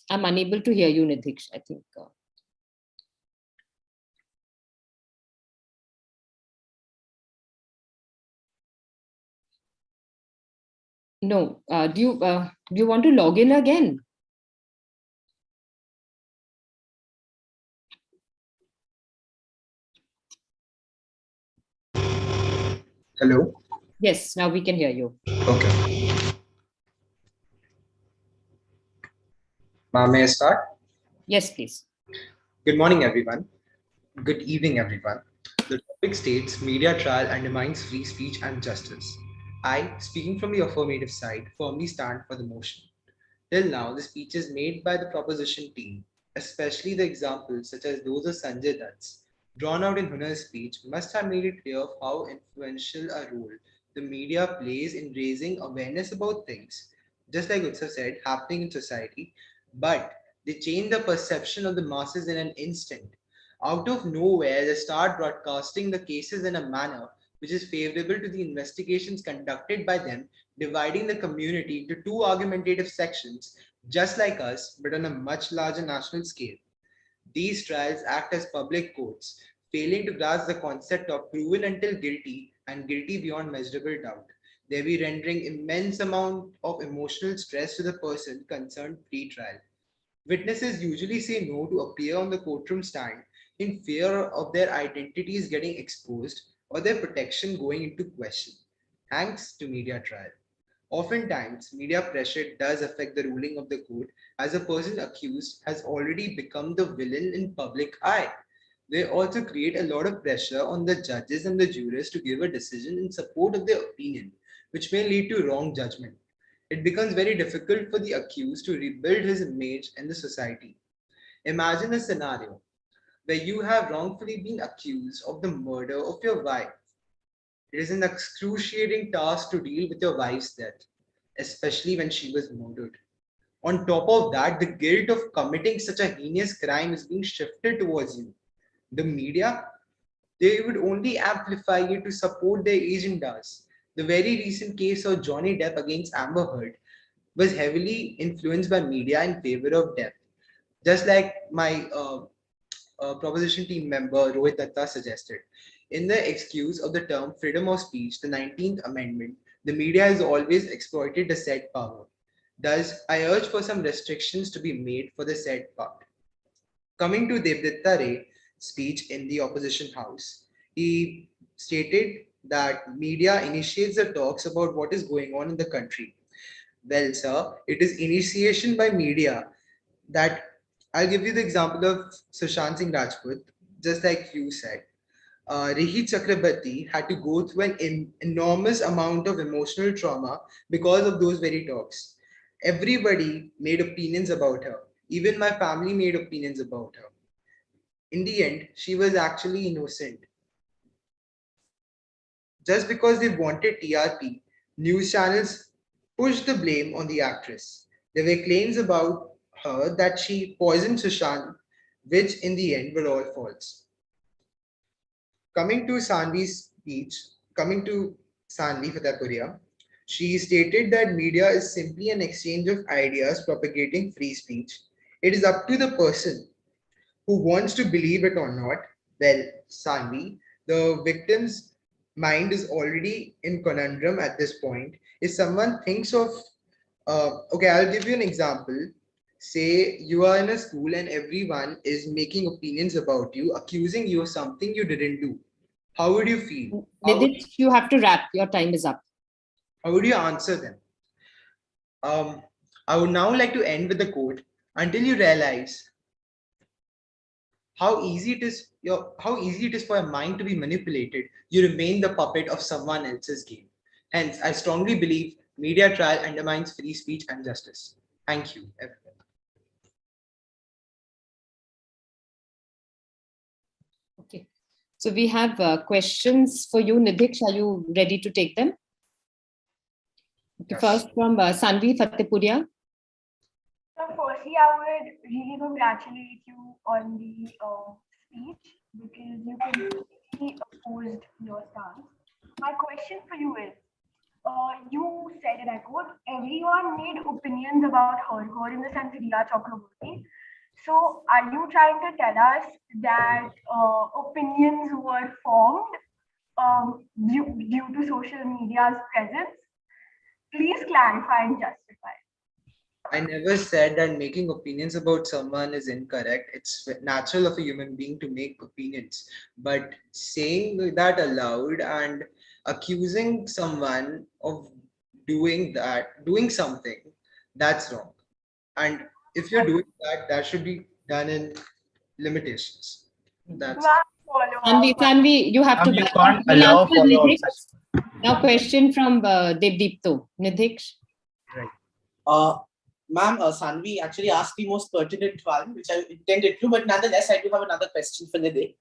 I'm unable to hear you, Nidhish, I think. No, do you want to log in again? Hello? Yes, now we can hear you. Okay. May I start? Yes, please. Good morning, everyone. Good evening, everyone. The topic states media trial undermines free speech and justice. I, speaking from the affirmative side, firmly stand for the motion. Till now, the speeches made by the proposition team, especially the examples such as those of Sanjay Dutt's, drawn out in Hunar's speech, must have made it clear how influential a role the media plays in raising awareness about things, just like Utsav said, happening in society, but they change the perception of the masses in an instant. Out of nowhere, they start broadcasting the cases in a manner which is favorable to the investigations conducted by them, dividing the community into two argumentative sections, just like us, but on a much larger national scale. These trials act as public courts, failing to grasp the concept of proven until guilty and guilty beyond measurable doubt, thereby rendering immense amount of emotional stress to the person concerned pre-trial. Witnesses usually say no to appear on the courtroom stand in fear of their identities getting exposed or their protection going into question. thanks to media trial. Oftentimes, media pressure does affect the ruling of the court as a person accused has already become the villain in public eye. They also create a lot of pressure on the judges and the jurors to give a decision in support of their opinion, which may lead to wrong judgment. It becomes very difficult for the accused to rebuild his image in the society. Imagine a scenario where you have wrongfully been accused of the murder of your wife. It is an excruciating task to deal with your wife's death, especially when she was murdered. On top of that, the guilt of committing such a heinous crime is being shifted towards you. The media, they would only amplify you to support their agendas. The very recent case of Johnny Depp against Amber Heard was heavily influenced by media in favor of Depp. Just like my proposition team member Rohit Datta suggested. In the excuse of the term freedom of speech, the 19th Amendment, the media has always exploited the said power. Thus, I urge for some restrictions to be made for the said part. Coming to Devdatta Ray's speech in the opposition house, he stated that media initiates the talks about what is going on in the country. Well, sir, it is initiation by media that I'll give you the example of Sushant Singh Rajput, just like you said. Rihi Chakrabarti had to go through an enormous amount of emotional trauma because of those very talks. Everybody made opinions about her. Even my family made opinions about her. In the end, she was actually innocent. Just because they wanted TRP, news channels pushed the blame on the actress. There were claims about her that she poisoned Sushant, which in the end were all false. Coming to Sanvi's speech, coming to Sanvi Fatehpuria, she stated that media is simply an exchange of ideas propagating free speech. It is up to the person who wants to believe it or not. Well, Sanvi, the victim's mind is already in conundrum at this point. If someone thinks of, okay, I'll give you an example. Say you are in a school and everyone is making opinions about you, accusing you of something you didn't do. How would you feel? Nidit, you have to wrap. Your time is up. How would you answer them? I would now like to end with the quote: until you realize how easy it is for your mind to be manipulated, you remain the puppet of someone else's game. Hence, I strongly believe media trial undermines free speech and justice. Thank you, everyone. Okay. So we have questions for you, Nidhik. Are you ready to take them? Okay, yes. First from Sanvi Fatehpuria. So firstly, I would really congratulate you on the speech because you completely opposed your stance. My question for you is, you said, and I quote, everyone made opinions about her in the sense Sreela Chakrabarti. So are you trying to tell us that opinions were formed due to social media's presence? Please clarify and justify. I never said that making opinions about someone is incorrect. It's natural of a human being to make opinions. But saying that aloud and accusing someone of doing something, that's wrong. And if you're doing that, that should be done in limitations. That's Sanvi, you have to. You can't allow follow-up. Now, question from Devdipto. Nidhik. Right. Ma'am, Sanvi actually asked the most pertinent one, which I intended to, but nonetheless, I do have another question for Nidhik.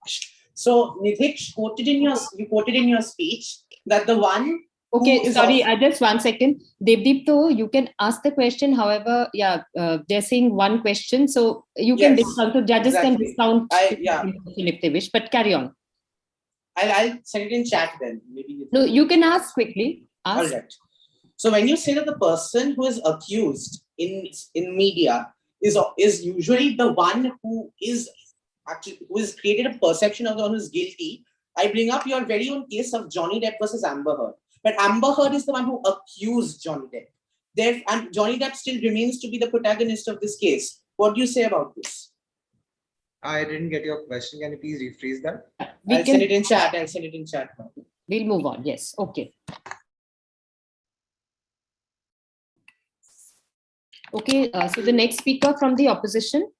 So, Nidhik quoted in your speech that the one. Okay, sorry, just 1 second. Devdipto, you can ask the question. However, yeah, they're saying one question, so you can discount. So judges can discount if they wish. But carry on. I'll send it in chat then. Maybe. No, you can ask quickly. Ask. All right. So when you say that the person who is accused in media is usually the one who is created a perception of the one who is guilty, I bring up your very own case of Johnny Depp versus Amber Heard. But Amber Heard is the one who accused Johnny Depp. And Johnny Depp still remains to be the protagonist of this case. What do you say about this? I didn't get your question. Can you please rephrase that? I'll send it in chat. I'll send it in chat now. We'll move on. Yes. Okay. Okay, so the next speaker from the opposition.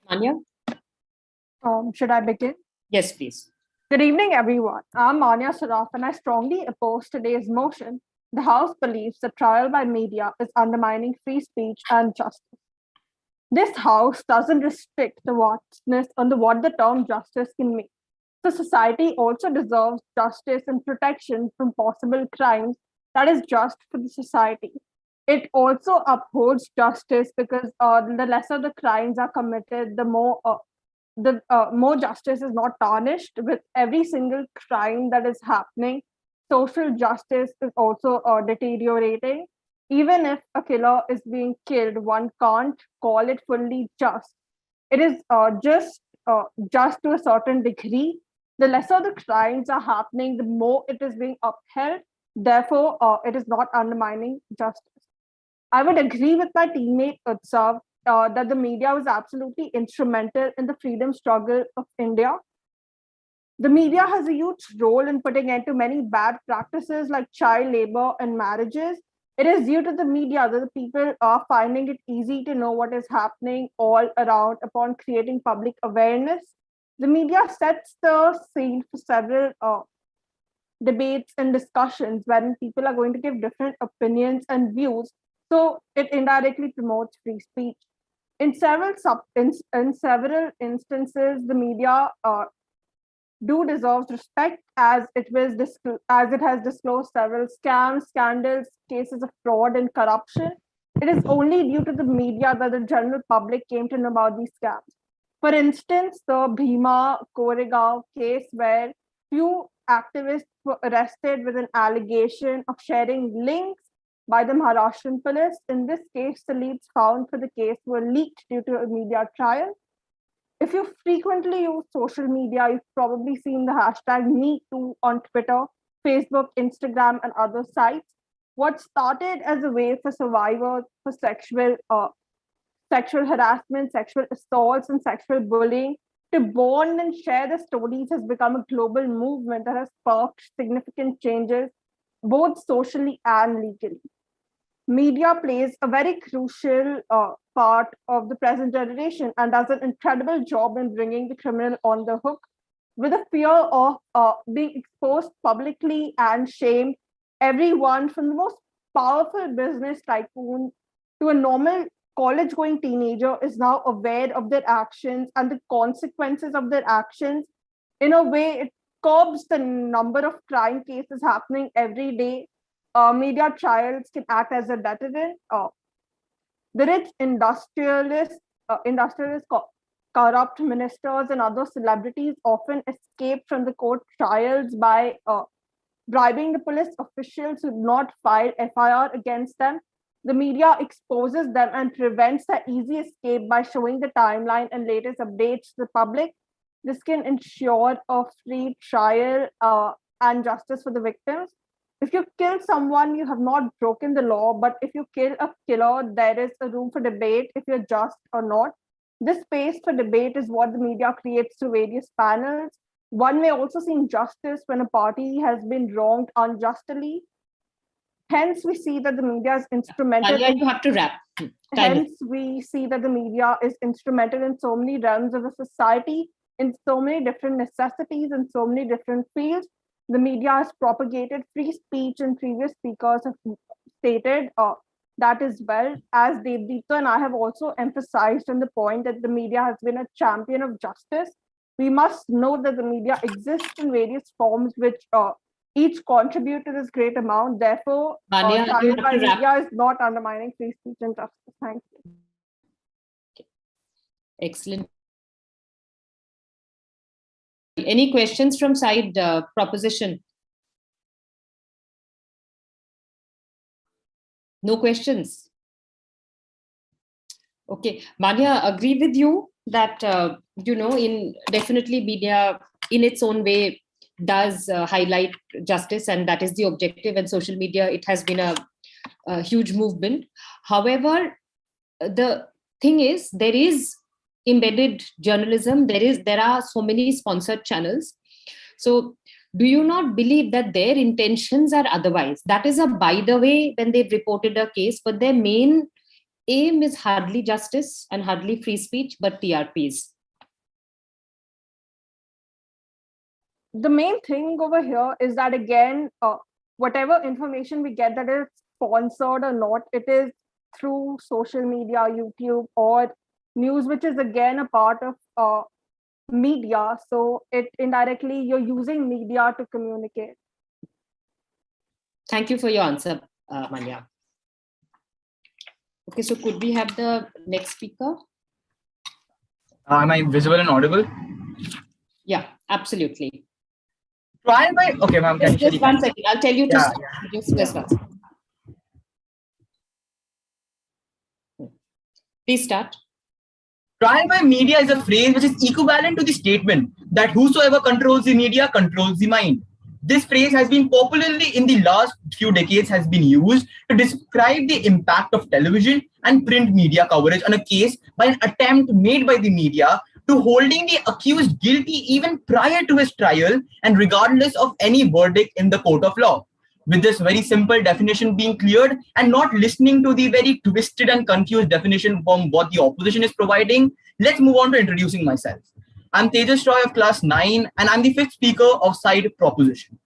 Manya? Should I begin? Yes, please. Good evening, everyone. I'm Manya Saraf, and I strongly oppose today's motion. The House believes that trial by media is undermining free speech and justice. This House doesn't restrict the vastness on what the term justice can mean. The society also deserves justice and protection from possible crimes that is just for the society. It also upholds justice because the lesser the crimes are committed, the more justice is not tarnished with every single crime that is happening. Social justice is also deteriorating. Even if a killer is being killed, one can't call it fully just. It is just to a certain degree. The lesser the crimes are happening, the more it is being upheld. Therefore, it is not undermining justice. I would agree with my teammate Utsav that the media was absolutely instrumental in the freedom struggle of India. The media has a huge role in putting end to many bad practices like child labor and marriages. It is due to the media that the people are finding it easy to know what is happening all around upon creating public awareness. The media sets the scene for several debates and discussions wherein people are going to give different opinions and views. So it indirectly promotes free speech. In several instances, the media do deserves respect as it has disclosed several scams, scandals, cases of fraud and corruption. It is only due to the media that the general public came to know about these scams. For instance, the Bhima Koregaon case where few activists were arrested with an allegation of sharing links by the Maharashtrian police. In this case, the leads found for the case were leaked due to a media trial. If you frequently use social media, you've probably seen the hashtag #MeToo on Twitter, Facebook, Instagram, and other sites. What started as a way for survivors for sexual harassment, sexual assaults, and sexual bullying to bond and share their stories has become a global movement that has sparked significant changes, both socially and legally. Media plays a very crucial part of the present generation and does an incredible job in bringing the criminal on the hook. With a fear of being exposed publicly and shamed, everyone from the most powerful business tycoon to a normal college-going teenager is now aware of their actions and the consequences of their actions. In a way, it curbs the number of crime cases happening every day. Media trials can act as a deterrent. The rich industrialists, corrupt ministers, and other celebrities often escape from the court trials by bribing the police officials who not file FIR against them. The media exposes them and prevents the easy escape by showing the timeline and latest updates to the public. This can ensure a free trial and justice for the victims. If you kill someone, you have not broken the law, but if you kill a killer, there is a room for debate if you're just or not. This space for debate is what the media creates through various panels. One may also see injustice when a party has been wronged unjustly. Hence, we see that the media is instrumental. Tanya, you have to wrap. Hence, we see that the media is instrumental in so many realms of a society, in so many different necessities, in so many different fields. The media has propagated free speech, and previous speakers have stated that as well. As Devdita and I have also emphasized on the point that the media has been a champion of justice. We must know that the media exists in various forms, which each contribute to this great amount. Therefore, trial by media is not undermining free speech and justice. Thank you. Excellent. Any questions from side proposition? No questions? Okay, Manya, agree with you that, definitely media in its own way does highlight justice, and that is the objective, and social media, it has been a huge movement. However, the thing is, there is embedded journalism, there are so many sponsored channels. So do you not believe that their intentions are otherwise? That is a by the way when they've reported a case, but their main aim is hardly justice and hardly free speech, but TRPs. The main thing over here is that, again, whatever information we get that is sponsored or not, it is through social media, YouTube, or news, which is again a part of media. So it indirectly, you're using media to communicate. Thank you for your answer, Manya. Okay, so could we have the next speaker? Am I visible and audible? Yeah, absolutely. Trial by, okay, ma'am. Just 1 second. I'll tell you to start. Just 1 second. Please start. Trial by media is a phrase which is equivalent to the statement that whosoever controls the media controls the mind. This phrase has been popularly in the last few decades has been used to describe the impact of television and print media coverage on a case by an attempt made by the media to holding the accused guilty even prior to his trial and regardless of any verdict in the court of law. With this very simple definition being cleared and not listening to the very twisted and confused definition from what the opposition is providing, let's move on to introducing myself. I'm Tejas Roy of class 9 and I'm the 5th speaker of side proposition.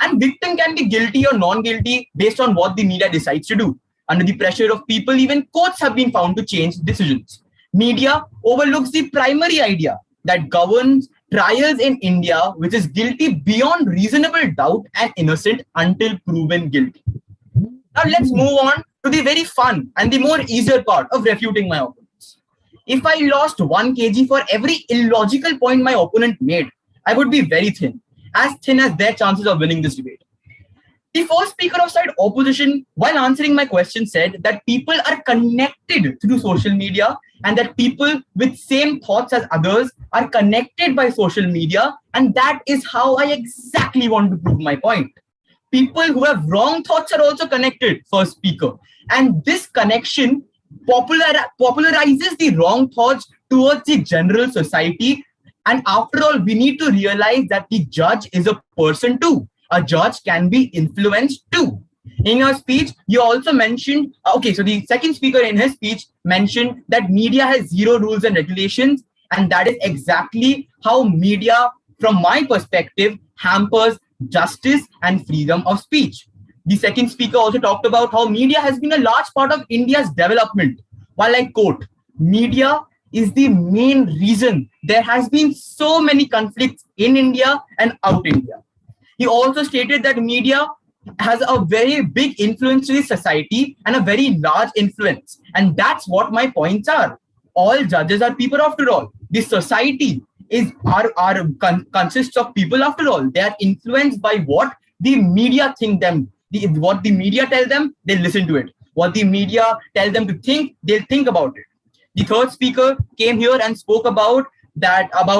And victim can be guilty or non-guilty based on what the media decides to do. Under the pressure of people, even courts have been found to change decisions. Media overlooks the primary idea that governs trials in India, which is guilty beyond reasonable doubt and innocent until proven guilty. Now let's move on to the very fun and the more easier part of refuting my opponents. If I lost 1 kg for every illogical point my opponent made, I would be very thin as their chances of winning this debate. The first speaker of side opposition, while answering my question, said that people are connected through social media and that people with same thoughts as others are connected by social media, and that is how I exactly want to prove my point. People who have wrong thoughts are also connected, first speaker, and this connection popularizes the wrong thoughts towards the general society. And after all, we need to realize that the judge is a person too. A judge can be influenced too. In your speech, you also mentioned, okay, so the second speaker in his speech mentioned that media has 0 rules and regulations, and that is exactly how media, from my perspective, hampers justice and freedom of speech. The second speaker also talked about how media has been a large part of India's development. While I quote, media is the main reason there has been so many conflicts in India and out India. He also stated that media has a very big influence to the society and a very large influence. And that's what my points are. All judges are people after all. The society consists of people after all. They are influenced by what the media think them. What the media tell them, they listen to it. What the media tell them to think, they'll think about it. The third speaker came here and spoke about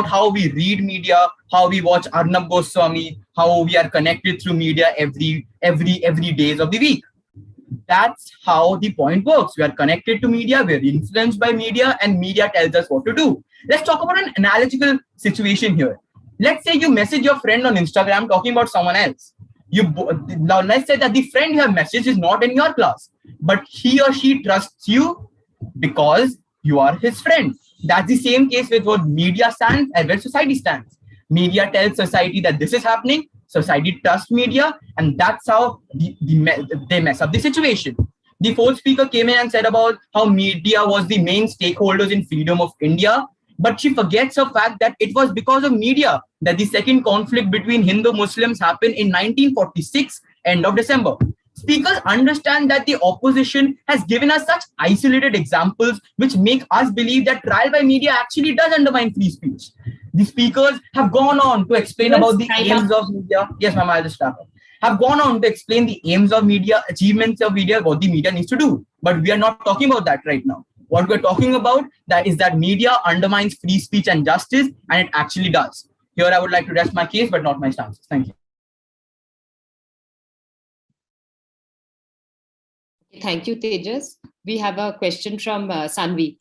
how we read media, how we watch Arnab Goswami, how we are connected through media every days of the week. That's how the point works. We are connected to media, we're influenced by media, and media tells us what to do. Let's talk about an analogical situation here. Let's say you message your friend on Instagram talking about someone else. Now let's say that the friend you have messaged is not in your class, but he or she trusts you because you are his friend. That's the same case with what media stands and where society stands. Media tells society that this is happening, society trusts media, and that's how they mess up the situation. The fourth speaker came in and said about how media was the main stakeholders in freedom of India, but she forgets the fact that it was because of media that the second conflict between Hindu Muslims happened in 1946, end of December. Speakers understand that the opposition has given us such isolated examples which make us believe that trial by media actually does undermine free speech. The speakers have gone on to explain about the aims of media. Yes, ma'am, I'll just wrap up. Have gone on to explain the aims of media, achievements of media, what the media needs to do. But we are not talking about that right now. What we're talking about is that media undermines free speech and justice, and it actually does. Here I would like to rest my case, but not my stances. Thank you. Thank you, Tejas. We have a question from Sanvi.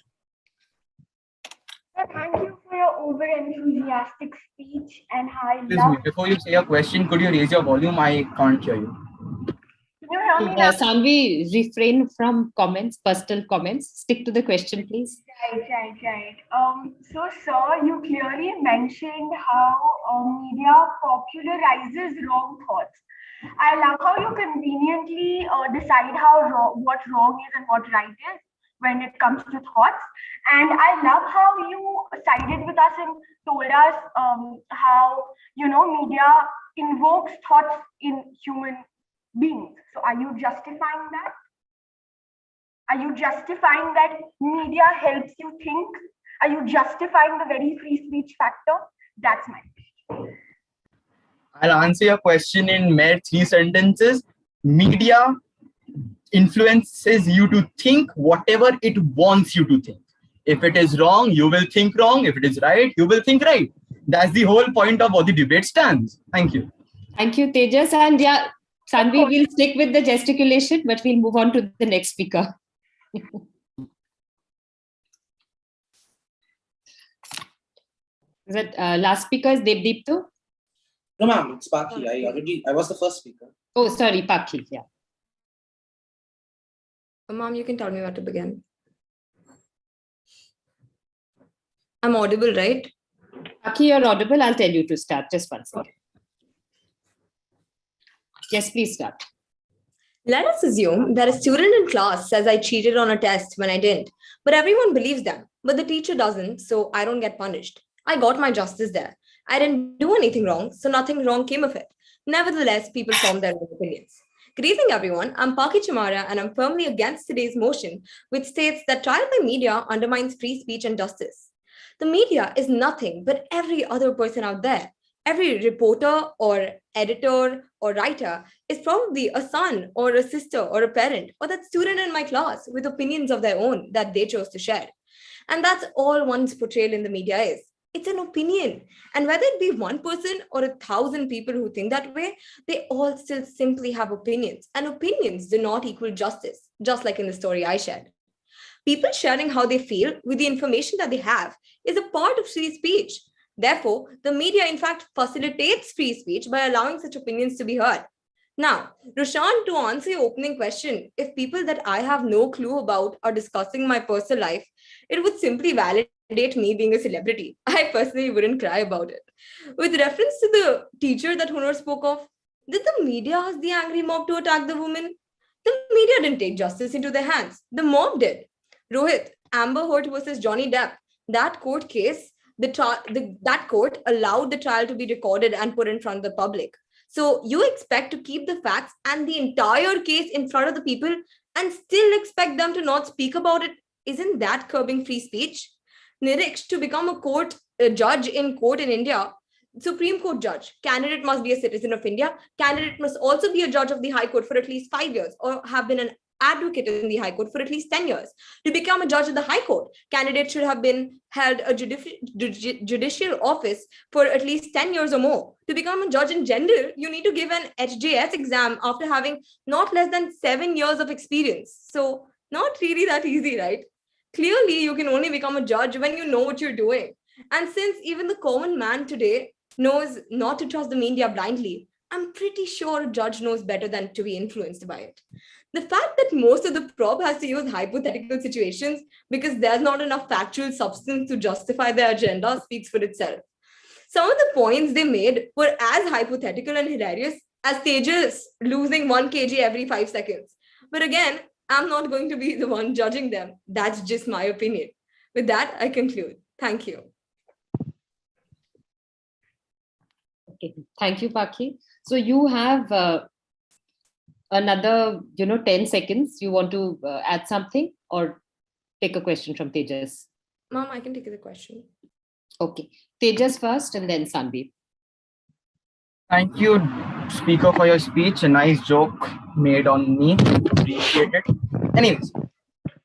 Thank you for your over enthusiastic speech, and I Excuse love. me, before you say your question, could you raise your volume? I can't hear you. Can you hear me now? Sanvi, refrain from comments, personal comments. Stick to the question, please. Right. So, sir, you clearly mentioned how media popularizes wrong thoughts. I love how you conveniently decide what wrong is and what right is when it comes to thoughts. And I love how you sided with us and told us how, media invokes thoughts in human beings. So are you justifying that? Are you justifying that media helps you think? Are you justifying the very free speech factor? That's my question. I'll answer your question in mere 3 sentences. Media influences you to think whatever it wants you to think. If it is wrong, you will think wrong. If it is right, you will think right. That's the whole point of what the debate stands. Thank you. Thank you, Tejas. And yeah, Sanvi will stick with the gesticulation, but we'll move on to the next speaker. Is that last speaker is Devdeepto? No, ma'am, it's Paki. I was the first speaker. Oh, sorry, Paki. Yeah. Mom, you can tell me where to begin. I'm audible, right? Paki, you're audible. I'll tell you to start. Just one second. Yes, please start. Let us assume that a student in class says I cheated on a test when I didn't, but everyone believes them, but the teacher doesn't, so I don't get punished. I got my justice there. I didn't do anything wrong, so nothing wrong came of it. Nevertheless, people form their own opinions. Good evening, everyone. I'm Paki Chamara, and I'm firmly against today's motion, which states that trial by media undermines free speech and justice. The media is nothing but every other person out there. Every reporter or editor or writer is probably a son or a sister or a parent or that student in my class with opinions of their own that they chose to share. And that's all one's portrayal in the media is. It's an opinion. And whether it be one person or 1,000 people who think that way, they all still simply have opinions. And opinions do not equal justice, just like in the story I shared. People sharing how they feel with the information that they have is a part of free speech. Therefore, the media, in fact, facilitates free speech by allowing such opinions to be heard. Now, Roshan, to answer your opening question, if people that I have no clue about are discussing my personal life, it would simply validate me being a celebrity. I personally wouldn't cry about it. With reference to the teacher that Hunor spoke of, did the media ask the angry mob to attack the woman? The media didn't take justice into their hands. The mob did. Rohit, Amber Heard versus Johnny Depp, that court case, that court allowed the trial to be recorded and put in front of the public. So you expect to keep the facts and the entire case in front of the people and still expect them to not speak about it. Isn't that curbing free speech? Niriksh, to become a judge in court in India, Supreme Court judge, candidate must be a citizen of India. Candidate must also be a judge of the High Court for at least 5 years or have been an advocate in the High Court for at least 10 years. To become a judge of the High Court, candidate should have been held a judicial office for at least 10 years or more. To become a judge in general, you need to give an HJS exam after having not less than 7 years of experience. So not really that easy, right? Clearly, you can only become a judge when you know what you're doing. And since even the common man today knows not to trust the media blindly, I'm pretty sure a judge knows better than to be influenced by it. The fact that most of the probe has to use hypothetical situations because there's not enough factual substance to justify their agenda speaks for itself. Some of the points they made were as hypothetical and hilarious as Tejas losing 1 kg every 5 seconds. But again, I'm not going to be the one judging them. That's just my opinion. With that, I conclude. Thank you. Okay. Thank you, Paki. So you have another, 10 seconds. You want to add something or take a question from Tejas? Mom, I can take the question. Okay. Tejas first and then Sandeep. Thank you, speaker, for your speech. A nice joke made on me. Appreciate it. Anyways,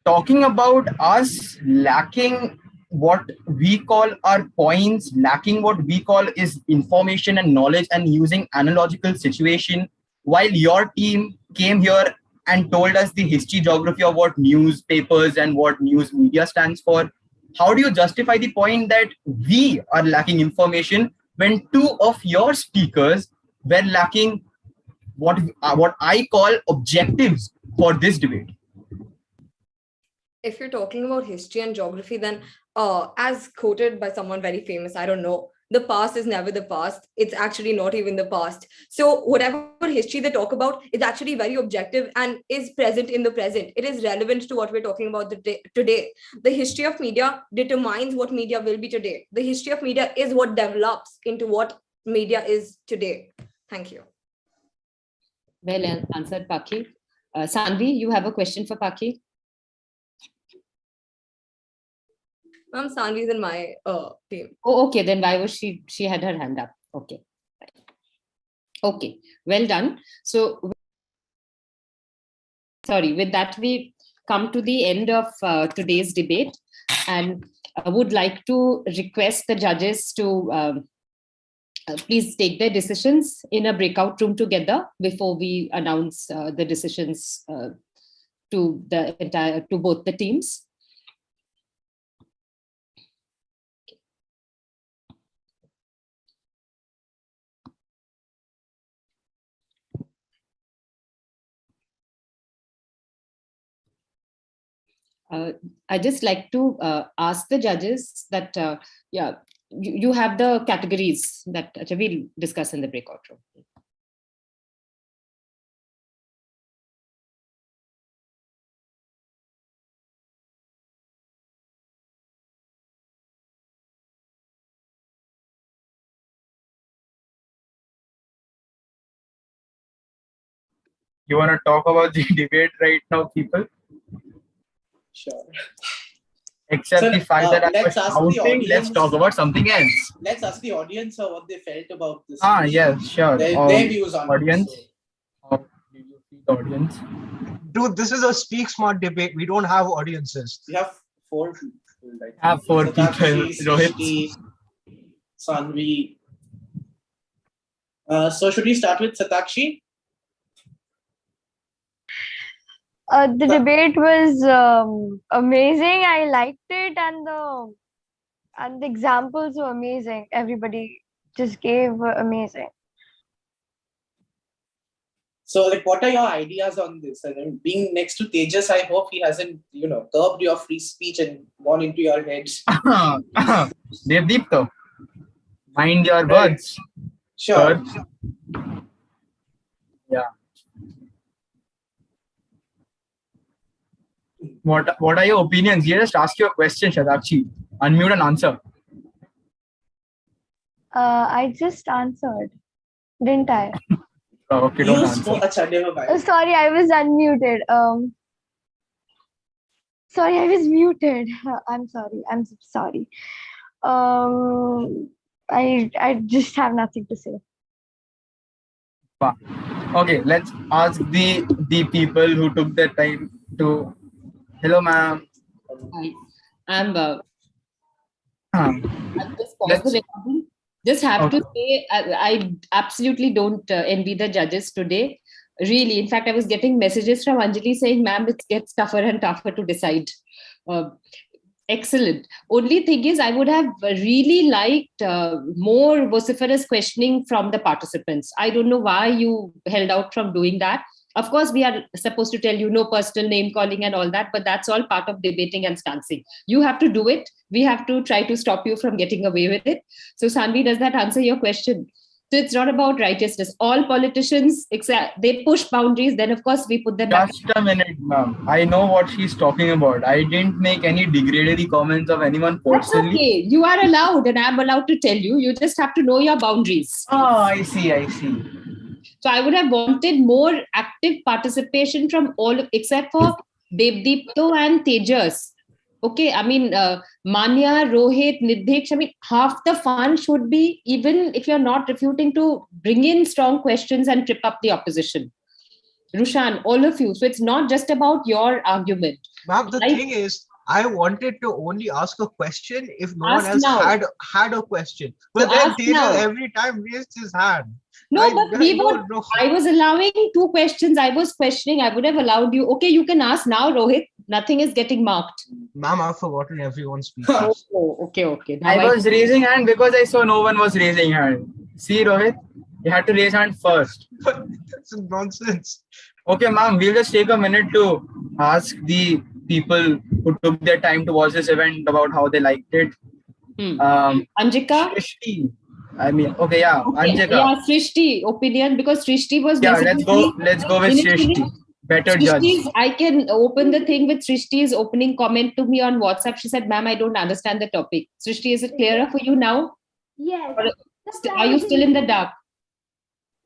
talking about us lacking what we call our points, lacking what we call is information and knowledge and using analogical situation, while your team came here and told us the history, geography of what newspapers and what news media stands for. how do you justify the point that we are lacking information when two of your speakers were lacking what I call objectives for this debate? If you're talking about history and geography, then as quoted by someone very famous, I don't know, the past is never the past. It's actually not even the past. So whatever history they talk about is actually very objective and is present in the present. It is relevant to what we're talking about today. The history of media determines what media will be today. The history of media is what develops into what media is today. Thank you. Well answered, Paki. Sanvi, you have a question for Paki? Sanvi is in my team. Oh, okay. Then why was she had her hand up? Okay. Okay. Well done. So, sorry, with that, we come to the end of today's debate, and I would like to request the judges to please take their decisions in a breakout room together before we announce the decisions to both the teams. I just like to ask the judges that, you have the categories that we'll discuss in the breakout room. You want to talk about the debate right now, people? Sure. Except So, the fact that I was let's ask the shouting, audience. let's talk about something else. Let's ask the audience what they felt about this. Yes, sure. Their views on audience. it. How did you see the audience? Dude, this is a SpeakSmart debate. We don't have audiences. We have 4 people. Right? Have 4 people. Rohit. Srishti, Sanvi. So should we start with Satakshi? The debate was amazing. I liked it, and the examples were amazing. Everybody just gave amazing. So, like, what are your ideas on this? And then being next to Tejas, I hope he hasn't, curbed your free speech and gone into your heads. Devdeep, mind your words. Sure. Yeah. What are your opinions? You just ask your question, Shadakshi. Unmute and answer. I just answered, didn't I? Okay, don't answer. Sorry, I was unmuted. Sorry, I was muted. I'm sorry. I'm sorry. I just have nothing to say. Okay, let's ask the people who took their time to. Hello, ma'am. Hi. I'm just pause the recording. Just have to say, I absolutely don't envy the judges today. Really, in fact, I was getting messages from Anjali saying, ma'am, it gets tougher and tougher to decide. Excellent. Only thing is, I would have really liked more vociferous questioning from the participants. I don't know why you held out from doing that. Of course, we are supposed to tell you no personal name calling and all that, but that's all part of debating and stancing. You have to do it. We have to try to stop you from getting away with it. So, Sanvi, does that answer your question? So it's not about righteousness. All politicians, they push boundaries. Then, of course, we put them back. Just a minute, ma'am. I know what she's talking about. I didn't make any degradatory comments of anyone personally. That's okay. You are allowed, and I'm allowed to tell you. You just have to know your boundaries. Oh, I see. So I would have wanted more active participation from all, except for Devdeepto and Tejas. Okay, I mean, Manya, Rohit, Nidhesh, I mean, half the fun should be, even if you're not refuting, to bring in strong questions and trip up the opposition. Rushan, all of you. So it's not just about your argument. Ma'am, the thing is, I wanted to only ask a question if no one else had a question. But then Tejas every time raised his hand. No, I was allowing 2 questions. I was questioning. I would have allowed you. Okay, you can ask now, Rohit. Nothing is getting marked. Ma'am, I've forgotten everyone's Oh, speeches. okay. Now I was raising hand because I saw no one was raising hand. See, Rohit, you had to raise hand first. That's nonsense. Okay, ma'am, we'll just take a minute to ask the people who took their time to watch this event about how they liked it. Anjika? Srishti. Okay, Anjika. Yeah, Srishti opinion, because Srishti was Let's go with Srishti. Better judge. I can open the thing with Srishti's opening comment to me on WhatsApp. She said, ma'am, I don't understand the topic. Srishti, is it clearer for you now? Yes. Or are you still in the dark?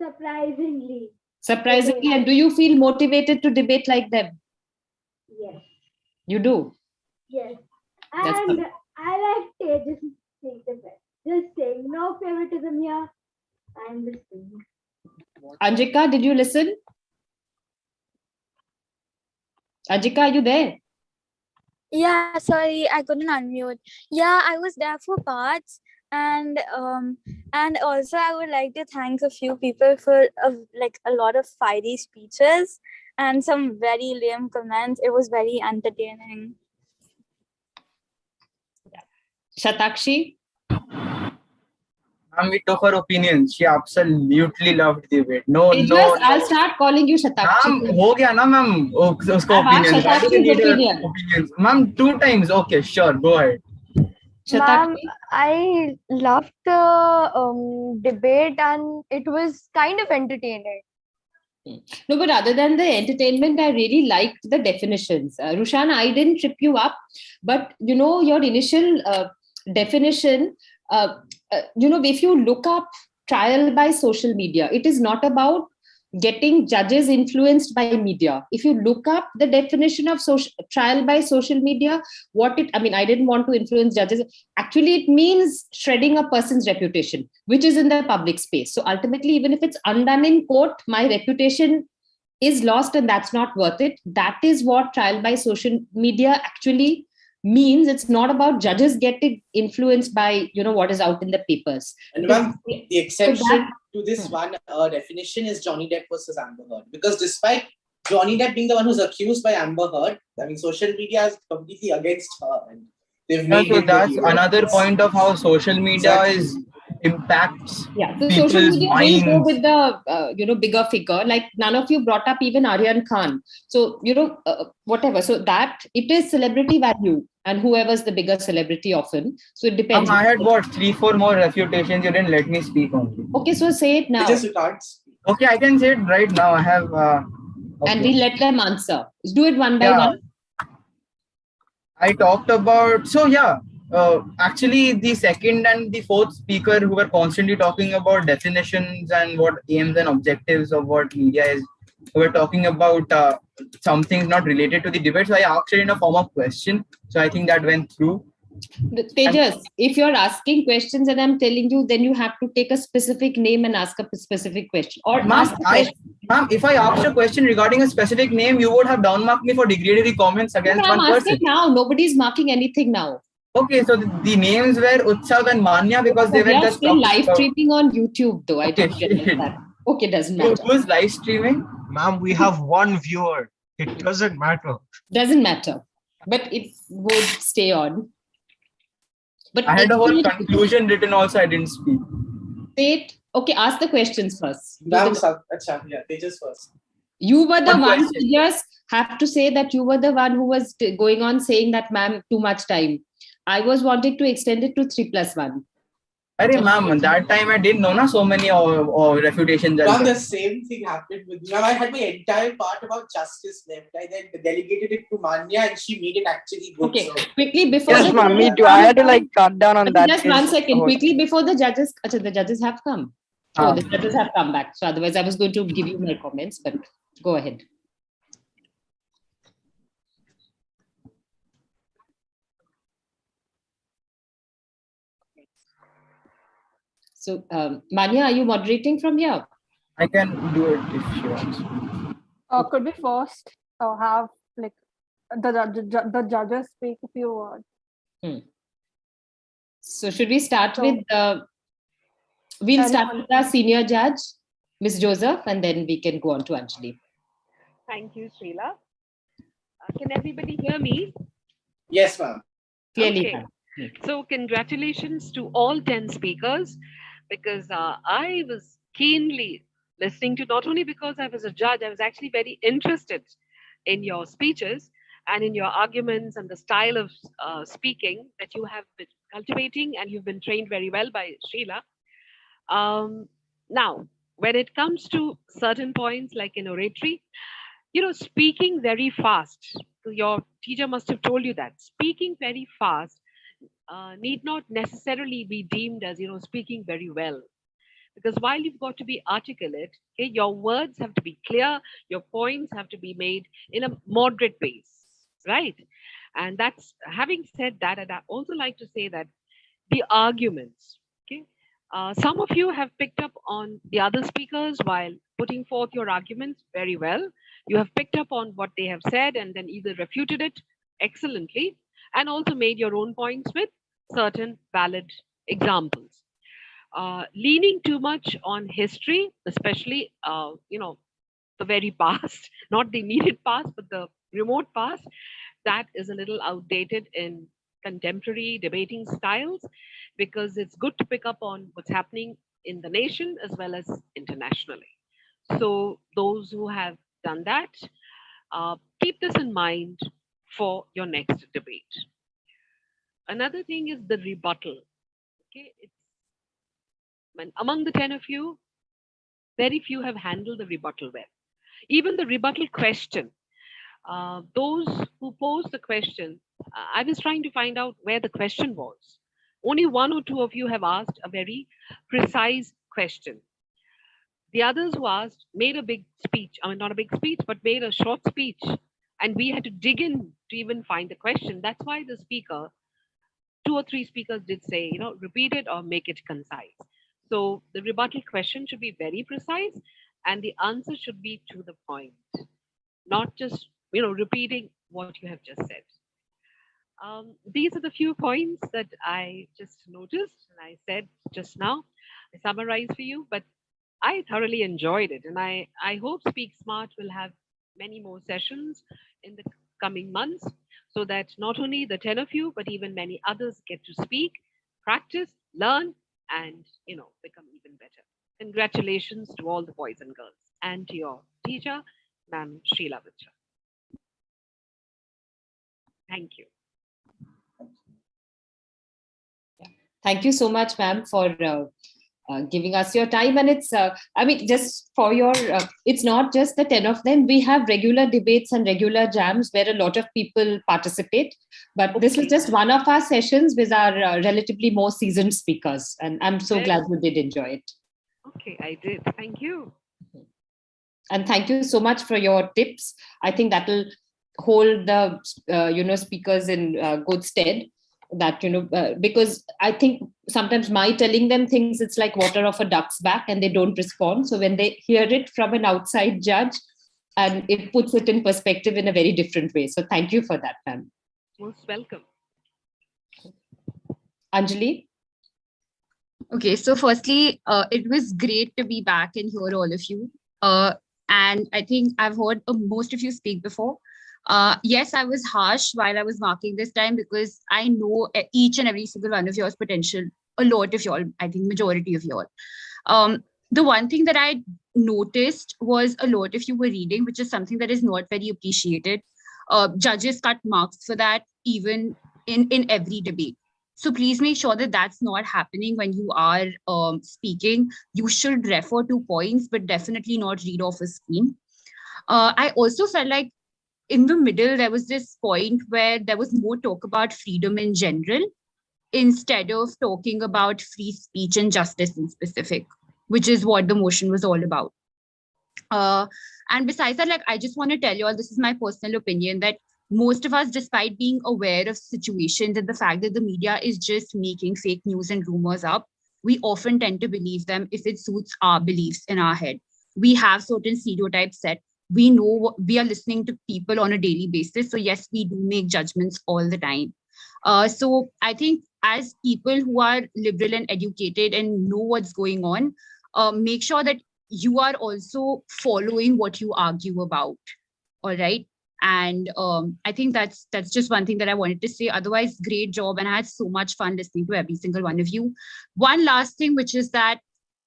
Surprisingly. Surprisingly. And do you feel motivated to debate like them? Yes. You do? Yes. That's And good. I like Tejas' statement. Just saying, no favoritism here. I'm listening. Anjika, did you listen? Anjika, are you there? Yeah, sorry, I couldn't unmute. Yeah, I was there for parts, and also I would like to thank a few people for a lot of fiery speeches and some very lame comments. It was very entertaining. Shatakshi? And we took her opinions. She absolutely loved the debate. No. I'll start calling you Shatakshi. Ma'am, ho gaya na, ma'am. Usko opinions. Why do you need her opinions? Ma'am, 2 times. Okay, sure. Go ahead. Ma'am, I loved the debate and it was kind of entertaining. No, but other than the entertainment, I really liked the definitions. Rushan, I didn't trip you up, but your initial definition, if you look up trial by social media, it is not about getting judges influenced by media. If you look up the definition of trial by social media, I didn't want to influence judges. Actually, it means shredding a person's reputation, which is in the public space. So ultimately, even if it's undone in court, my reputation is lost and that's not worth it. That is what trial by social media actually means. It's not about judges getting influenced by what is out in the papers. And ma'am, the exception to this one definition is Johnny Depp versus Amber Heard, because despite Johnny Depp being the one who's accused by Amber Heard, social media is completely against her, and they've made so that's another point of how social media impacts so people's social media minds. will go with the bigger figure. Like none of you brought up even Aryan Khan. So whatever. So that it is celebrity value, and whoever's the bigger celebrity often. So it depends. I had 3-4 more refutations. You didn't let me speak on. Okay, so say it now. Okay, I can say it right now. I have. And we let them answer. Let's do it one by one. I talked about actually the second and the fourth speaker who were constantly talking about definitions and what aims and objectives of what media is, who were talking about something not related to the debate. So I asked it in a form of question. So I think that went through. Tejas, if you're asking questions and I'm telling you, then you have to take a specific name and ask a specific question. Or Ma'am, if I asked a question regarding a specific name, you would have downmarked me for degradatory comments against one person. Now, nobody's marking anything now. Okay, so the names were Utsav and Manya because they were just still live streaming on YouTube, though. I didn't get that. Okay, doesn't matter. Who's live streaming? Ma'am, we have one viewer. It doesn't matter. Doesn't matter, but it would stay on. But I had a whole conclusion written also. I didn't speak. Okay, ask the questions first. Tejas first. You were the one who just have to say that you were the one who was going on saying that, ma'am, too much time. I was wanting to extend it to 3+1. Arey, ma'am, that time I didn't know so many refutations. Ma'am, the same thing happened with me. I had my entire part about justice left. I then delegated it to Manya and she made it actually good. Okay, quickly before yes, ma'am, me too. I had to cut down on that. Just 1 second, quickly before the judges. The judges have come. Oh, the judges have come back. So otherwise I was going to give you my comments, but go ahead. So, Manya, are you moderating from here? I can do it if she wants. Could we first have the judges speak a few words? So, should we start with we'll start with our senior judge, Ms. Joseph, and then we can go on to Anjali. Thank you, Sreela. Can everybody hear me? Yes, ma'am. Clearly, Okay. So congratulations to all 10 speakers, because I was keenly listening to, not only because I was a judge, I was actually very interested in your speeches and in your arguments and the style of speaking that you have been cultivating, and you've been trained very well by Sreela. Now, when it comes to certain points like in oratory, speaking very fast, your teacher must have told you that speaking very fast need not necessarily be deemed as, speaking very well. Because while you've got to be articulate, okay, your words have to be clear, your points have to be made in a moderate pace, right? And that's, having said that, and I also like to say that the arguments, okay, some of you have picked up on the other speakers while putting forth your arguments very well. You have picked up on what they have said and then either refuted it excellently and also made your own points with certain valid examples. Leaning too much on history, especially, the very past, not the immediate past, but the remote past, that is a little outdated in contemporary debating styles, because it's good to pick up on what's happening in the nation as well as internationally. So those who have done that, keep this in mind for your next debate. Another thing is the rebuttal. Okay, among the 10 of you, very few have handled the rebuttal well. Even the rebuttal question, those who posed the question, I was trying to find out where the question was. Only one or two of you have asked a very precise question. The others who asked made a big speech. I mean, not a big speech, but made a short speech. And we had to dig in to even find the question. That's why the speaker, 2 or 3 speakers did say, repeat it or make it concise. So the rebuttal question should be very precise and the answer should be to the point, not just, repeating what you have just said. These are the few points that I just noticed and I said just now. I summarized for you, but I thoroughly enjoyed it. And I hope SpeakSmart will have many more sessions in the coming months so that not only the 10 of you, but even many others get to speak, practice, learn, and, become even better. Congratulations to all the boys and girls and to your teacher, Ma'am Sreela Mitra. Thank you. Thank you so much, ma'am, for giving us your time. And it's, just for your, it's not just the 10 of them. We have regular debates and regular jams where a lot of people participate. But this was just one of our sessions with our relatively more seasoned speakers. And I'm so glad you did enjoy it. Okay, I did. Thank you. And thank you so much for your tips. I think that will hold the, speakers in good stead. That, because I think sometimes my telling them things, it's like water off a duck's back and they don't respond. So when they hear it from an outside judge, and it puts it in perspective in a very different way. So thank you for that, ma'am. Most welcome. Anjali? Okay, so firstly, it was great to be back and hear all of you. And I think I've heard most of you speak before. Yes, I was harsh while I was marking this time because I know each and every single one of yours potential, a lot of y'all, I think majority of y'all. The one thing that I noticed was a lot of you were reading, which is something that is not very appreciated. Judges cut marks for that even in every debate. So please make sure that that's not happening when you are speaking. You should refer to points, but definitely not read off a screen. I also felt like in the middle, there was this point where there was more talk about freedom in general instead of talking about free speech and justice in specific, which is what the motion was all about. And besides that, I just want to tell you all, this is my personal opinion, that most of us, despite being aware of situations and the fact that the media is just making fake news and rumors up, we often tend to believe them if it suits our beliefs in our head. We have certain stereotypes set. We know we are listening to people on a daily basis. So yes, we do make judgments all the time. So I think as people who are liberal and educated and know what's going on, make sure that you are also following what you argue about. All right. And I think that's just one thing that I wanted to say. Otherwise, great job. And I had so much fun listening to every single one of you. One last thing, which is that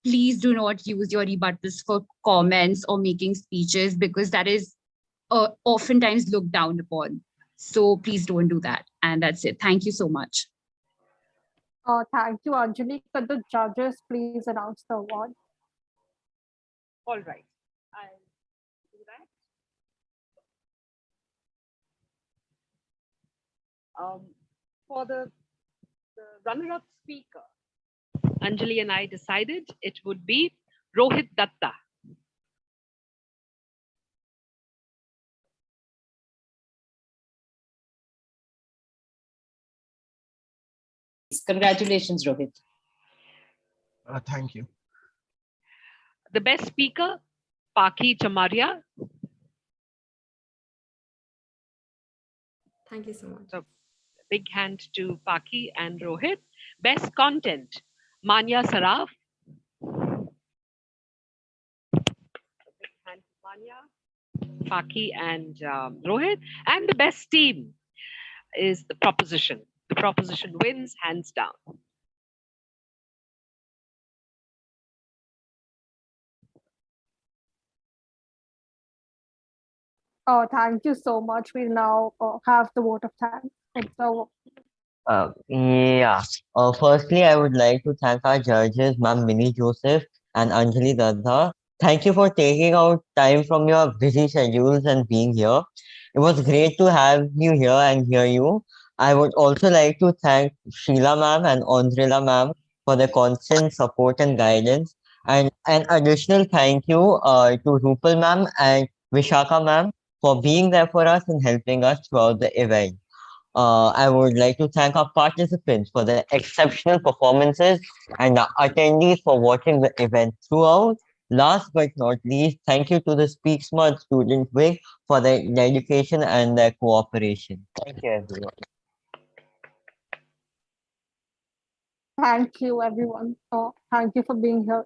please do not use your rebuttals for comments or making speeches, because that is oftentimes looked down upon. So please don't do that. And that's it. Thank you so much. Thank you, Anjali. Could the judges please announce the award? All right. I'll do that. For the runner-up speaker, Anjali and I decided it would be Rohit Datta. Congratulations, Rohit. Thank you. The best speaker, Paki Chamaria. Thank you so much. So, big hand to Paki and Rohit. Best content, Manya Saraf. Big hand to Manya, Paki and Rohit. And the best team is the proposition. The proposition wins hands down. Oh, thank you so much. We now have the vote of thanks. So, Firstly, I would like to thank our judges, Ma'am Minnie Joseph and Anjali Datta. Thank you for taking out time from your busy schedules and being here. It was great to have you here and hear you. I would also like to thank Sreela ma'am and Andrila ma'am for their constant support and guidance. And an additional thank you to Rupal ma'am and Vishaka ma'am for being there for us and helping us throughout the event. I would like to thank our participants for their exceptional performances and the attendees for watching the event throughout. Last but not least, thank you to the SpeakSmart Student Wing for their dedication and their cooperation. Thank you, everyone. thank you, everyone. Thank you for being here.